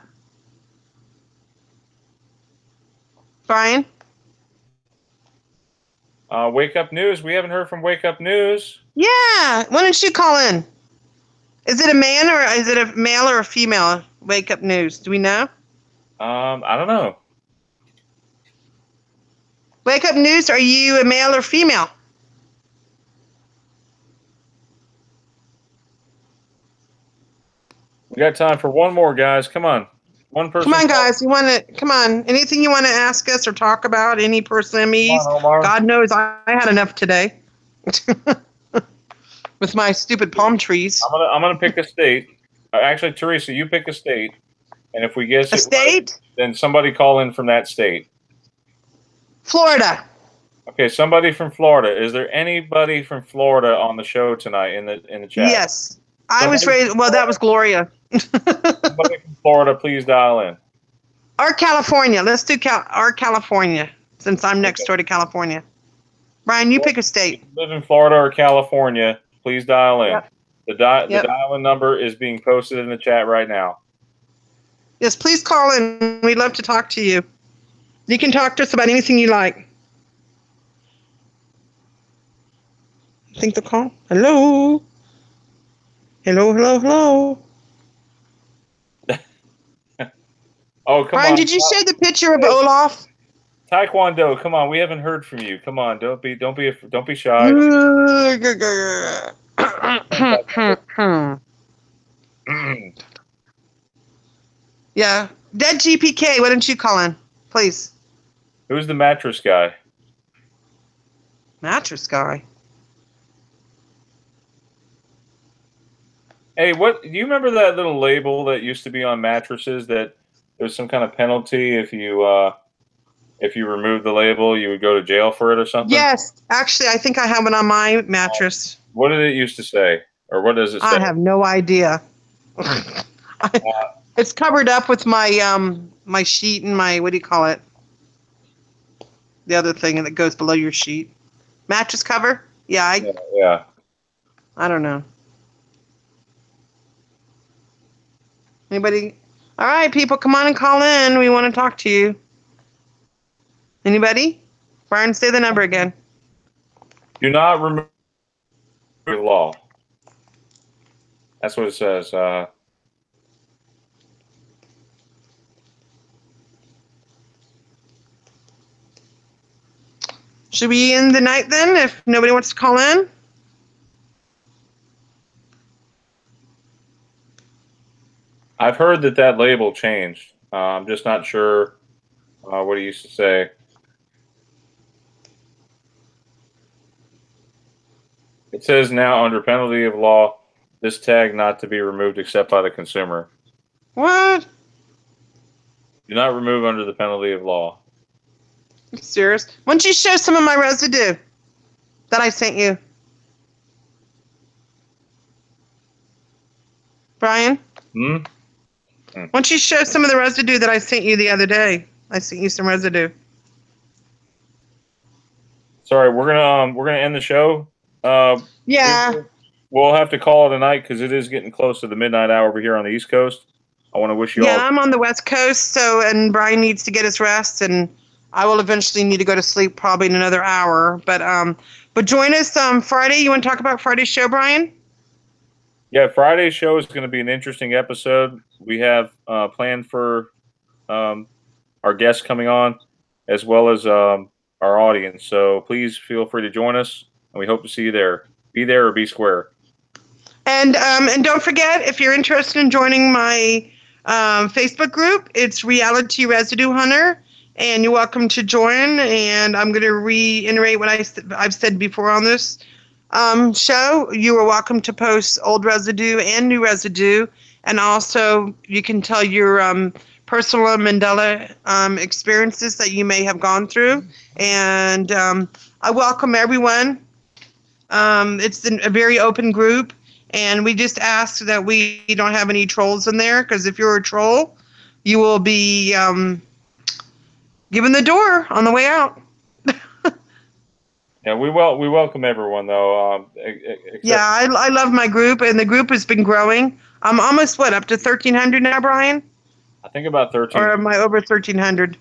Brian? Wake Up News. We haven't heard from Wake Up News. Yeah. Why don't you call in? Is it a man or is it a male or a female? Wake Up News. Do we know? I don't know. Wake Up News, are you a male or female? We got time for one more, guys. Come on. One person. Come on, guys. You want to come on? Anything you want to ask us or talk about? Any personal MEs? God knows I had enough today with my stupid palm trees. I'm gonna pick a state. Actually, Theresa, you pick a state, and if we guess a state, right, then somebody call in from that state. Florida. Okay, somebody from Florida. Is there anybody from Florida on the show tonight in the chat? Yes, I was raised. Well, that was Gloria. Somebody from Florida, please dial in. Or California. Let's do California, since I'm next door to California. Brian, you pick a state. Live in Florida or California, please dial in. Yep. The dial-in number is being posted in the chat right now. Yes, please call in. We'd love to talk to you. You can talk to us about anything you like. I think the call. Hello. Hello, hello, hello. Oh, come Brian, on. did you share the picture of Olaf? Taekwondo, come on. We haven't heard from you. Come on. Don't be shy. Yeah. Dead GPK, why don't you call in, please? Who's the mattress guy? Mattress guy? Hey, what do you remember that little label that used to be on mattresses that there's some kind of penalty if you remove the label, you would go to jail for it or something? Yes, actually, I think I have it on my mattress. What did it used to say, or what does it say? I have no idea. It's covered up with my my sheet and my, what do you call it? The other thing that goes below your sheet. Mattress cover? Yeah. Yeah. I don't know. Anybody? All right, people, come on and call in. We want to talk to you. Anybody? Brian, say the number again. Do not remove the law. That's what it says. Should we end the night then, if nobody wants to call in? I've heard that label changed. I'm just not sure what it used to say. It says now, under penalty of law, this tag not to be removed except by the consumer. What? Do not remove under the penalty of law. You serious? Why don't you show some of my residue that I sent you? Brian? Hmm? Why don't you show some of the residue that I sent you the other day? I sent you some residue. Sorry, we're gonna end the show. Yeah. We'll have to call it a night because it is getting close to the midnight hour over here on the East Coast. I want to wish you all. Yeah, I'm on the West Coast, and Brian needs to get his rest, and I will eventually need to go to sleep probably in another hour. But join us Friday. You want to talk about Friday's show, Brian? Yeah, Friday's show is going to be an interesting episode. We have planned for our guests coming on, as well as our audience. So please feel free to join us, and we hope to see you there. Be there or be square. And don't forget, if you're interested in joining my Facebook group, it's Reality Residue Hunter, and you're welcome to join. And I'm going to reiterate what I've said before on this show. You are welcome to post old residue and new residue, and also you can tell your personal Mandela experiences that you may have gone through. And I welcome everyone. It's a very open group, and we just ask that we don't have any trolls in there, because if you're a troll, you will be given the door on the way out. Yeah, we welcome everyone though. Yeah, I love my group, and the group has been growing. I'm almost up to 1,300 now, Brian? I think about 13. Or am I over 1,300?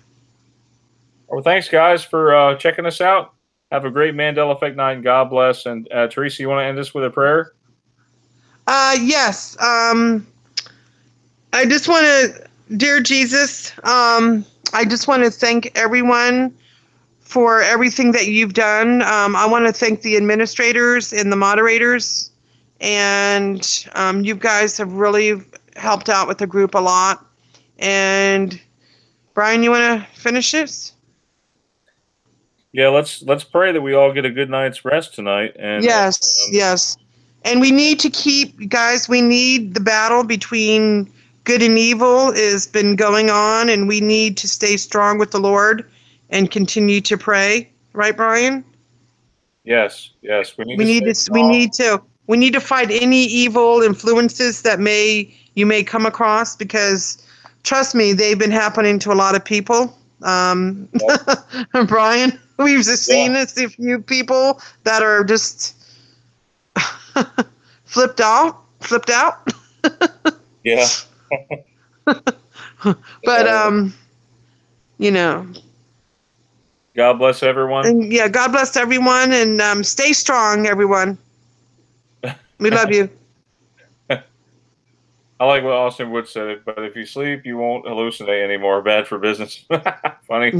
Well, thanks guys for checking us out. Have a great Mandela Effect night, and God bless. And Theresa, you want to end us with a prayer? Yes. I just want to, dear Jesus, I just want to thank everyone for everything that you've done. I want to thank the administrators and the moderators, and you guys have really helped out with the group a lot. And Brian, you want to finish this? Yeah, let's pray that we all get a good night's rest tonight. And yes, yes. And we need to keep, guys, we need the battle between good and evil has been going on, and we need to stay strong with the Lord and continue to pray. Right, Brian? Yes. We need to fight any evil influences that you may come across, because trust me, they've been happening to a lot of people. Brian, we've just seen a few people that are just flipped out. Yeah. But God bless everyone. And God bless everyone, and stay strong, everyone. We love you. I like what Austin Wood said, but if you sleep, you won't hallucinate anymore. Bad for business. Funny.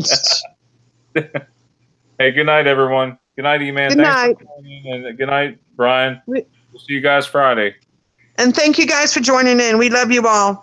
Hey, good night, everyone. Good night, E-Man. Good night. And good night, Brian. We'll see you guys Friday. And thank you guys for joining in. We love you all.